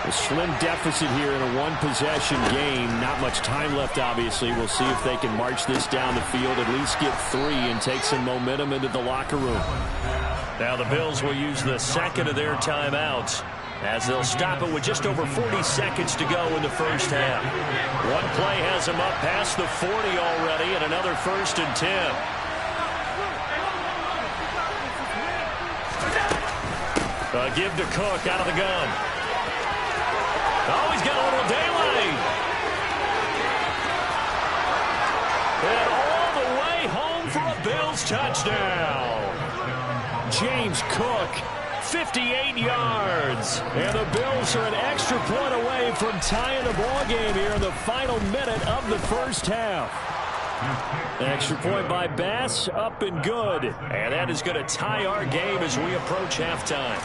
A slim deficit here in a one-possession game. Not much time left, obviously. We'll see if they can march this down the field, at least get 3, and take some momentum into the locker room. Now the Bills will use the second of their timeouts as they'll stop it with just over 40 seconds to go in the first half. One play has them up past the 40 already, and another 1st and 10. Give to Cook out of the gun. Oh, he's got a little daylight. And all the way home for a Bills touchdown. James Cook, 58 yards. And the Bills are an extra point away from tying the ball game here in the final minute of the first half. Extra point by Bass, up and good. And that is going to tie our game as we approach halftime.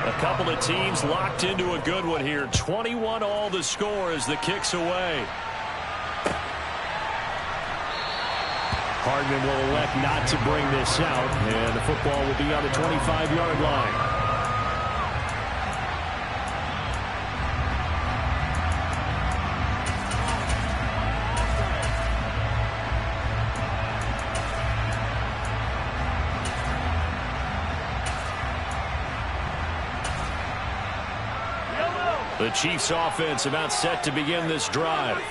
A couple of teams locked into a good one here. 21-all the score as the kick's away. Hardman will elect not to bring this out, and the football will be on the 25-yard line. The Chiefs offense about set to begin this drive.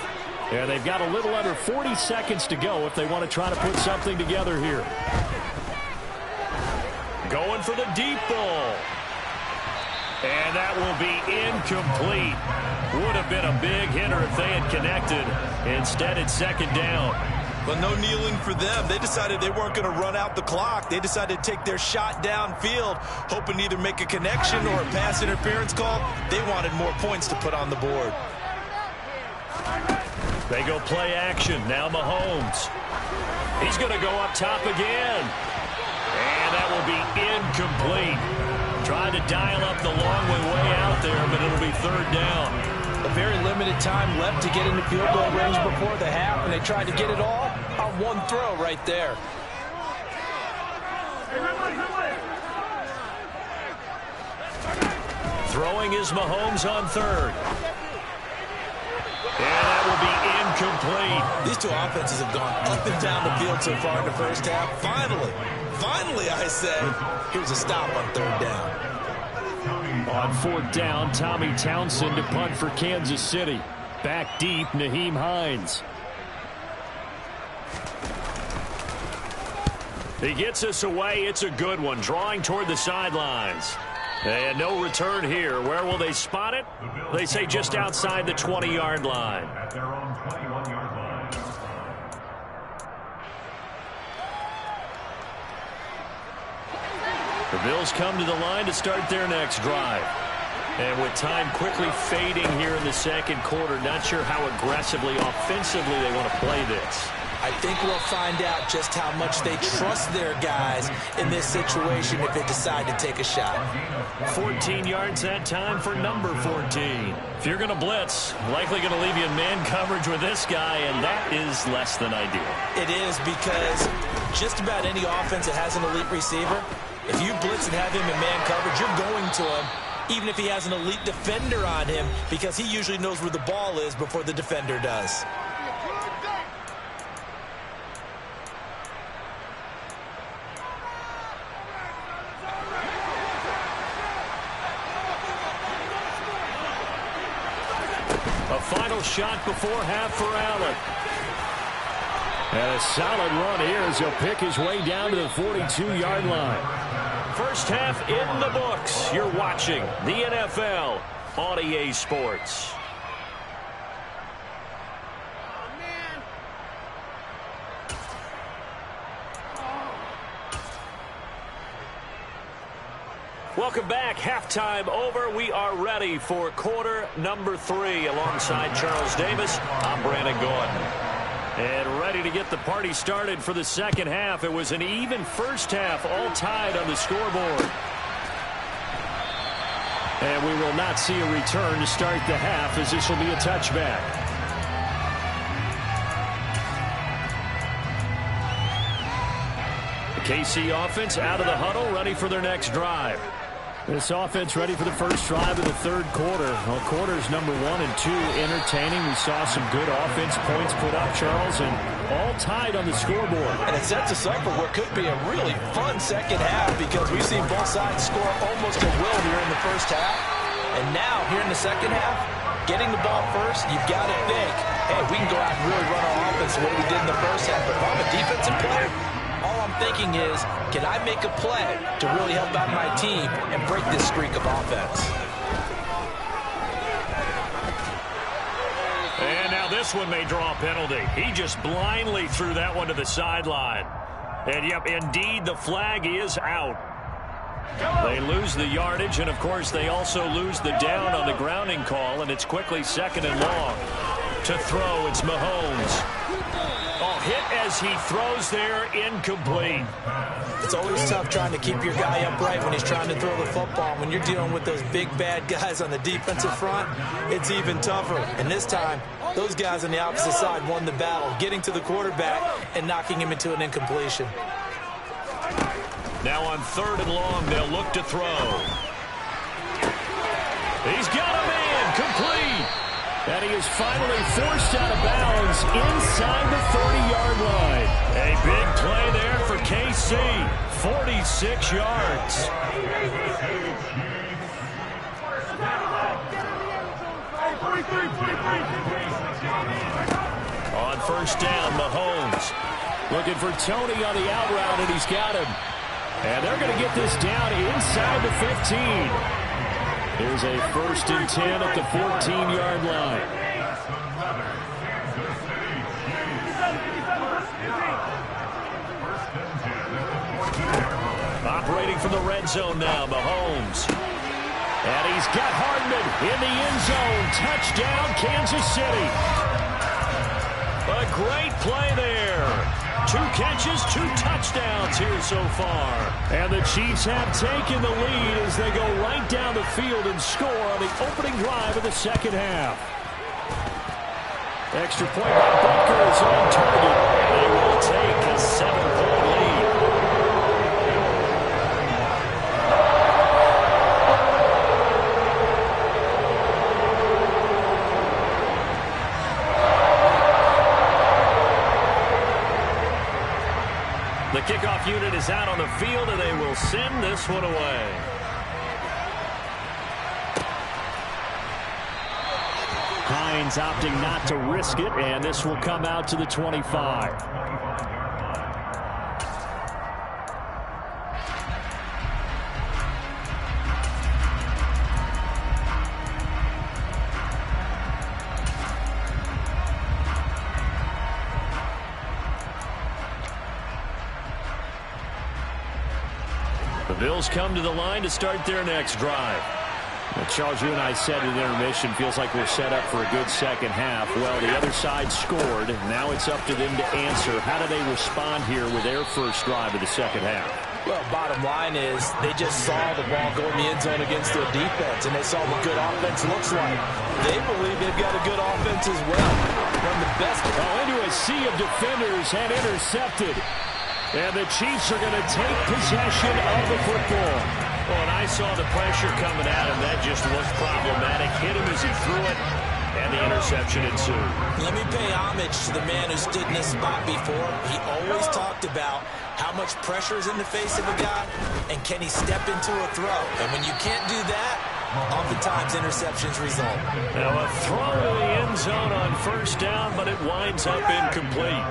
And they've got a little under 40 seconds to go if they want to try to put something together here. Going for the deep ball. And that will be incomplete. Would have been a big hitter if they had connected. Instead, it's 2nd down. But no kneeling for them. They decided they weren't going to run out the clock. They decided to take their shot downfield, hoping to either make a connection or a pass interference call. They wanted more points to put on the board. They go play action. Now Mahomes. He's going to go up top again. And that will be incomplete. Tried to dial up the long way out there, but it'll be 3rd down. A very limited time left to get into field goal range before the half, and they tried to get it all on one throw right there. Throwing is Mahomes on third. And that will be incomplete. These two offenses have gone up and down the field so far in the first half. Finally, I say, here's a stop on third down. On fourth down, Tommy Townsend to punt for Kansas City. Back deep, Nyheim Hines. He gets us away. It's a good one. Drawing toward the sidelines. And no return here. Where will they spot it? They say just outside the 20-yard line. At their own 21-yard line. The Bills come to the line to start their next drive. And with time quickly fading here in the second quarter, not sure how aggressively, offensively they want to play this. I think we'll find out just how much they trust their guys in this situation if they decide to take a shot. 14 yards that time for number 14. If you're going to blitz, likely going to leave you in man coverage with this guy, and that is less than ideal. It is, because just about any offense that has an elite receiver, if you blitz and have him in man coverage, you're going to him, even if he has an elite defender on him, because he usually knows where the ball is before the defender does. A final shot before half for Allen. And a solid run here as he'll pick his way down to the 42-yard line. First half in the books. You're watching the NFL on EA Sports. Welcome back. Halftime over. We are ready for quarter number 3. Alongside Charles Davis, I'm Brandon Gordon. And ready to get the party started for the second half. It was an even first half, all tied on the scoreboard. And we will not see a return to start the half, as this will be a touchback. The KC offense out of the huddle, ready for their next drive. This offense ready for the first drive of the third quarter. Well, quarters number 1 and 2 entertaining. We saw some good offense points put up, Charles, and all tied on the scoreboard. And it sets us up for what could be a really fun second half, because we've seen both sides score almost at will here in the first half. And now, here in the second half, getting the ball first, you've got to think, hey, we can go out and really run our offense the way we did in the first half. But if I'm a defensive player, all I'm thinking is, can I make a play to really help out my team and break this streak of offense? And now this one may draw a penalty. He just blindly threw that one to the sideline. And, yep, indeed, the flag is out. They lose the yardage, and, of course, they also lose the down on the grounding call, and it's quickly second and long. To throw, it's Mahomes. Oh, hit as he throws there, incomplete. It's always tough trying to keep your guy upright when he's trying to throw the football. When you're dealing with those big, bad guys on the defensive front, it's even tougher. And this time, those guys on the opposite side won the battle, getting to the quarterback and knocking him into an incompletion. Now on third and long, they'll look to throw. He's got a man, complete. And he is finally forced out of bounds inside the 30-yard line. A big play there for KC. 46 yards. On first down, Mahomes. Looking for Tony on the out route, and he's got him. And they're going to get this down inside the 15. Here's a 1st and 10 at the 14-yard line. Operating from the red zone now, Mahomes. And he's got Hardman in the end zone. Touchdown, Kansas City. A great play there. 2 catches, 2 touchdowns here so far. And the Chiefs have taken the lead as they go right down the field and score on the opening drive of the second half. Extra point by Butker is on target. They will take a 7-point lead. The kickoff unit is out on the field, and they will send this one away. Hines opting not to risk it, and this will come out to the 25. The Bills come to the line to start their next drive. Well, Charles, you and I said at intermission, feels like we're set up for a good second half. Well, the other side scored. Now it's up to them to answer. How do they respond here with their first drive of the second half? Well, bottom line is they just saw the ball go in the end zone against their defense, and they saw what good offense looks like. They believe they've got a good offense as well. One of the best. Into a sea of defenders and intercepted. And the Chiefs are going to take possession of the football. Well, and I saw the pressure coming at him. That just looked problematic. Hit him as he threw it, and the interception ensued. Let me pay homage to the man who stood in this spot before. He always talked about how much pressure is in the face of a guy, and can he step into a throw. And when you can't do that, oftentimes interceptions result. Now a throw to the end zone on first down, but it winds up incomplete.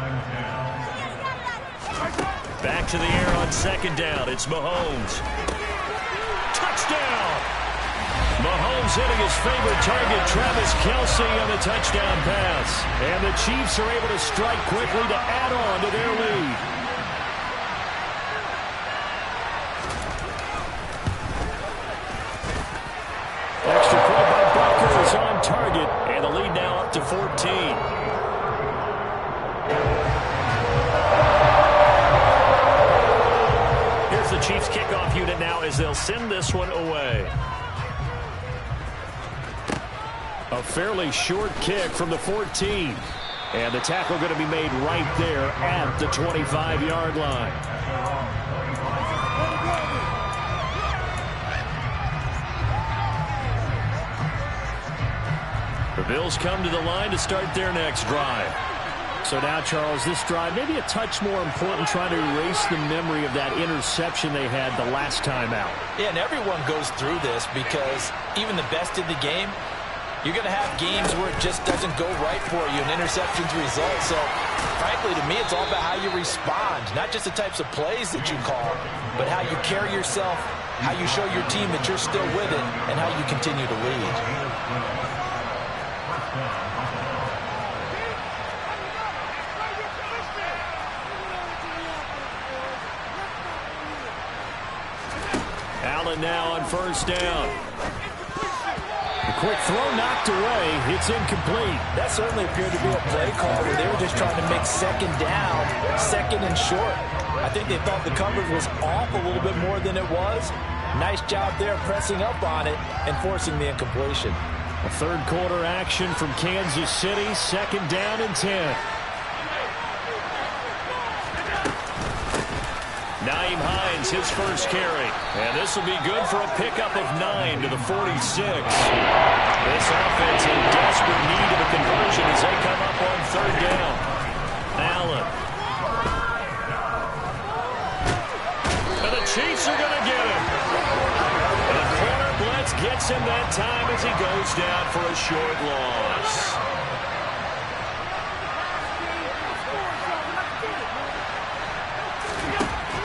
Back to the air on second down. It's Mahomes. Touchdown! Mahomes hitting his favorite target, Travis Kelce, on the touchdown pass. And the Chiefs are able to strike quickly to add on to their lead. Extra point by Butker is on target, and the lead now up to 14. The Chiefs kickoff unit now as they'll send this one away. A fairly short kick from the 14. And the tackle going to be made right there at the 25-yard line. The Bills come to the line to start their next drive. So now, Charles, this drive maybe a touch more important, trying to erase the memory of that interception they had the last time out. Yeah, and everyone goes through this because even the best in the game, you're going to have games where it just doesn't go right for you and interceptions result. So, frankly, to me, it's all about how you respond, not just the types of plays that you call, but how you carry yourself, how you show your team that you're still with it, and how you continue to lead. Allen now on first down. A quick throw knocked away. It's incomplete. That certainly appeared to be a play call where they were just trying to make second down, second and short. I think they thought the coverage was off a little bit more than it was. Nice job there pressing up on it and forcing the incompletion. A third quarter action from Kansas City. Second down and 10. Nyheim Hines, his first carry. And this will be good for a pickup of 9 to the 46. This offense in desperate need of a conversion as they come up on third down. Allen. And the Chiefs are going to get him. And the corner blitz gets him that time as he goes down for a short loss.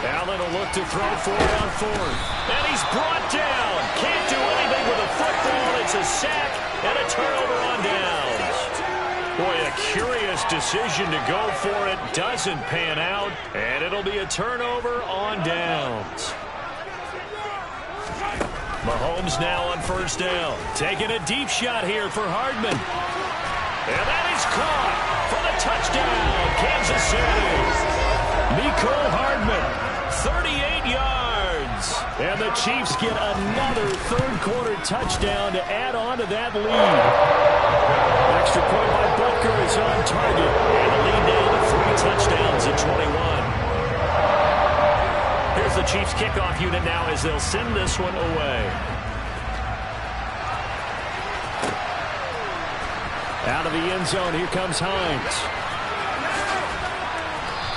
Allen will look to throw for it on fourth. And he's brought down. Can't do anything with a football. It's a sack and a turnover on downs. Boy, a curious decision to go for it. Doesn't pan out. And it'll be a turnover on downs. Mahomes now on first down. Taking a deep shot here for Hardman. And that is caught for the touchdown, Kansas City. Mecole Hardman, 38 yards. And the Chiefs get another third-quarter touchdown to add on to that lead. Extra point by Butker is on target. And the lead down to 3 touchdowns at 21. Here's the Chiefs kickoff unit now as they'll send this one away. Out of the end zone, here comes Hines.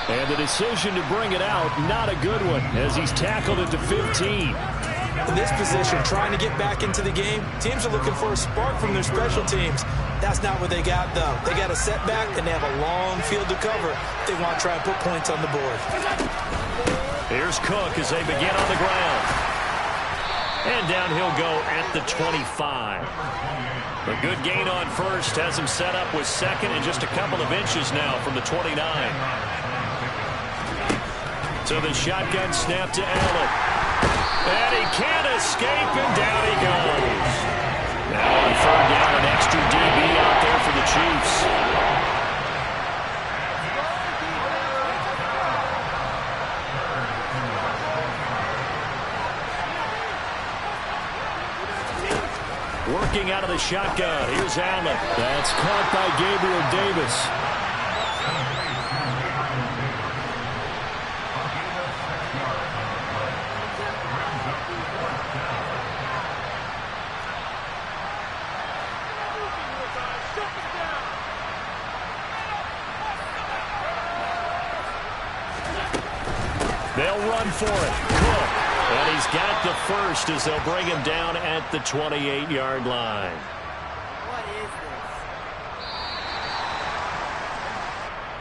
And the decision to bring it out, not a good one, as he's tackled it to 15. In this position, trying to get back into the game, teams are looking for a spark from their special teams. That's not what they got, though. They got a setback, and they have a long field to cover if they want to try and put points on the board. Here's Cook as they begin on the ground. And down he'll go at the 25. A good gain on first has him set up with second and just a couple of inches now from the 29. So the shotgun snap to Allen. And he can't escape, and down he goes. Now on third down, an extra DB out there for the Chiefs. Working out of the shotgun. Here's Allen. That's caught by Gabriel Davis. They'll run for it. Cook. And he's got the first as they'll bring him down at the 28-yard line.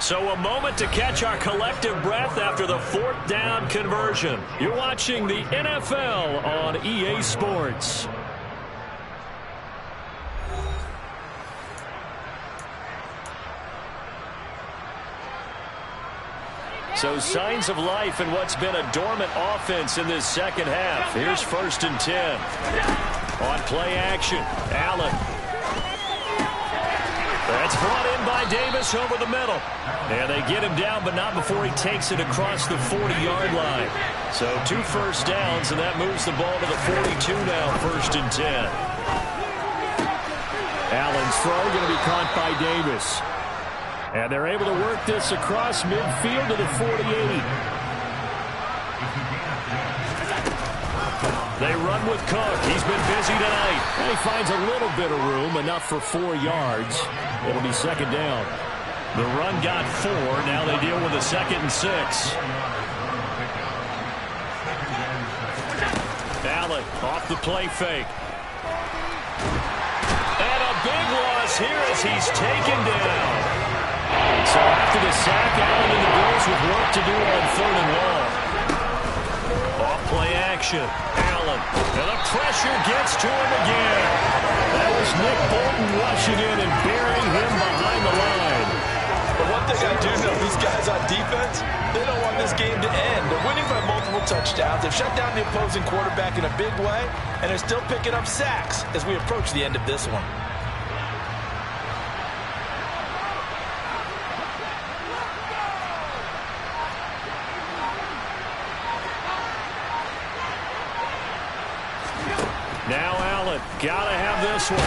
So a moment to catch our collective breath after the 4th down conversion. You're watching the NFL on EA Sports. So signs of life in what's been a dormant offense in this second half. Here's 1st and 10. On play action, Allen. That's brought in by Davis over the middle. And they get him down, but not before he takes it across the 40-yard line. So 2 first downs, and that moves the ball to the 42 now, 1st and 10. Allen's throw going to be caught by Davis. And they're able to work this across midfield to the 48. They run with Cook. He's been busy tonight. And he finds a little bit of room, enough for 4 yards. It'll be 2nd down. The run got 4. Now they deal with a 2nd and 6. Allen off the play fake. And a big loss here as he's taken down. So after the sack, Allen and the Bills with work to do on 3rd and long. Off play action. Allen. And the pressure gets to him again. That was Nick Bolton rushing in and burying him behind the line. But one thing I do know, these guys on defense, they don't want this game to end. They're winning by multiple touchdowns. They've shut down the opposing quarterback in a big way, and they're still picking up sacks as we approach the end of this one. Now Allen, gotta have this one.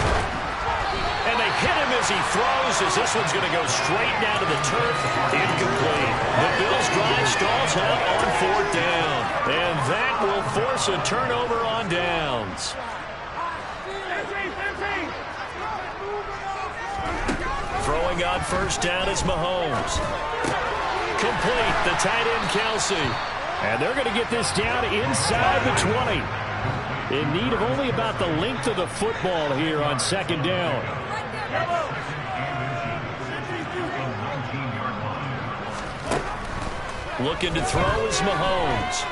And they hit him as he throws, as this one's going to go straight down to the turf. Incomplete. The Bills drive stalls out on 4th down. And that will force a turnover on downs. Throwing on 1st down is Mahomes. Complete, the tight end Kelsey. And they're going to get this down inside the 20. In need of only about the length of the football here on 2nd down. Looking to throw is Mahomes.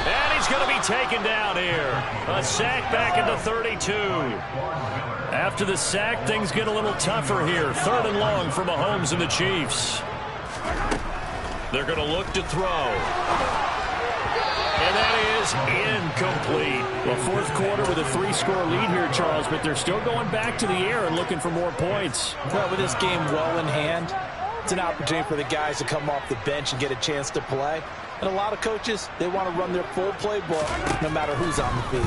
And he's going to be taken down here. A sack back at the 32. After the sack, things get a little tougher here. 3rd and long for Mahomes and the Chiefs. They're going to look to throw. And that is incomplete. Well, 4th quarter with a 3-score lead here, Charles, but they're still going back to the air and looking for more points. Well, with this game well in hand, It's an opportunity for the guys to come off the bench and get a chance to play. And a lot of coaches, they want to run their full playbook no matter who's on the field.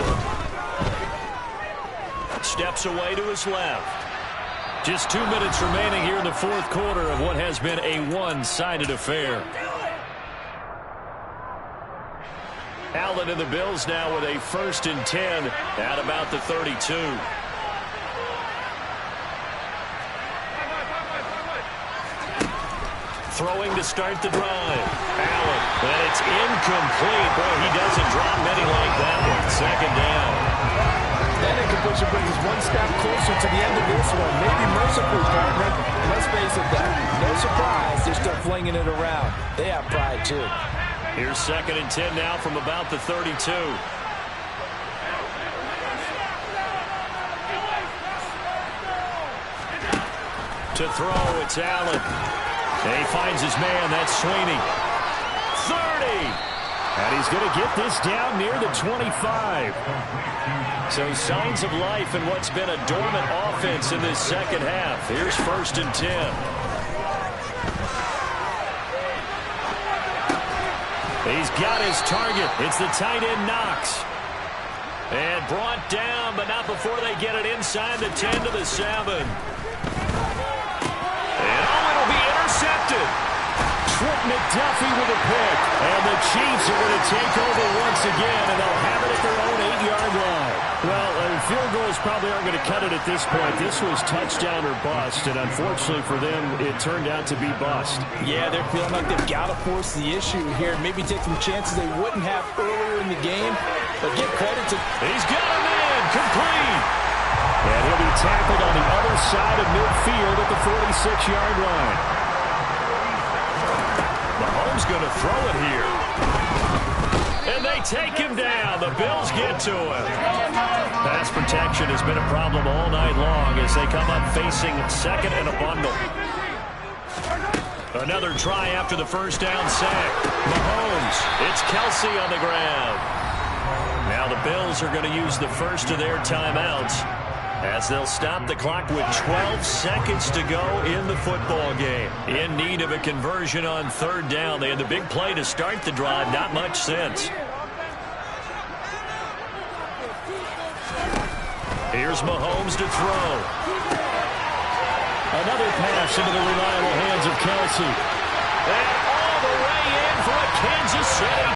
Steps away to his left. Just 2 minutes remaining here in the fourth quarter of what has been a one-sided affair. Allen and the Bills now with a 1st and 10 at about the 32. Throwing to start the drive. Allen, and it's incomplete. Boy, he doesn't drop many like that one. 2nd down. That incompletion brings us one step closer to the end of this one. Maybe mercifully, partner. Let's face it, though. No surprise, they're still flinging it around. They have pride, too. Here's 2nd and 10 now from about the 32. To throw, it's Allen. And he finds his man. That's Sweeney. 30. And he's going to get this down near the 25. So signs of life in what's been a dormant offense in this second half. Here's 1st and 10. He's got his target. It's the tight end Knox. And brought down, but not before they get it inside the 10 to the 7. And it'll be intercepted. Trent McDuffie with a pick. And the Chiefs are going to take over once again, and they'll have it at their own 8-yard line. Well, field goals probably aren't going to cut it at this point. This was touchdown or bust, and unfortunately for them, it turned out to be bust. Yeah, they're feeling like they've got to force the issue here and maybe take some chances they wouldn't have earlier in the game. But give credit to... He's got a man, complete. And he'll be tackled on the other side of midfield at the 46-yard line. Mahomes going to throw it here. And they take him down. The Bills get to him. Pass protection has been a problem all night long as they come up facing 2nd and a bundle. Another try after the 1st down sack. Mahomes. It's Kelsey on the ground. Now the Bills are going to use the first of their timeouts as they'll stop the clock with 12 seconds to go in the football game. In need of a conversion on 3rd down. They had the big play to start the drive. Not much since. Here's Mahomes to throw. Another pass into the reliable hands of Kelsey. And all the way in for a Kansas City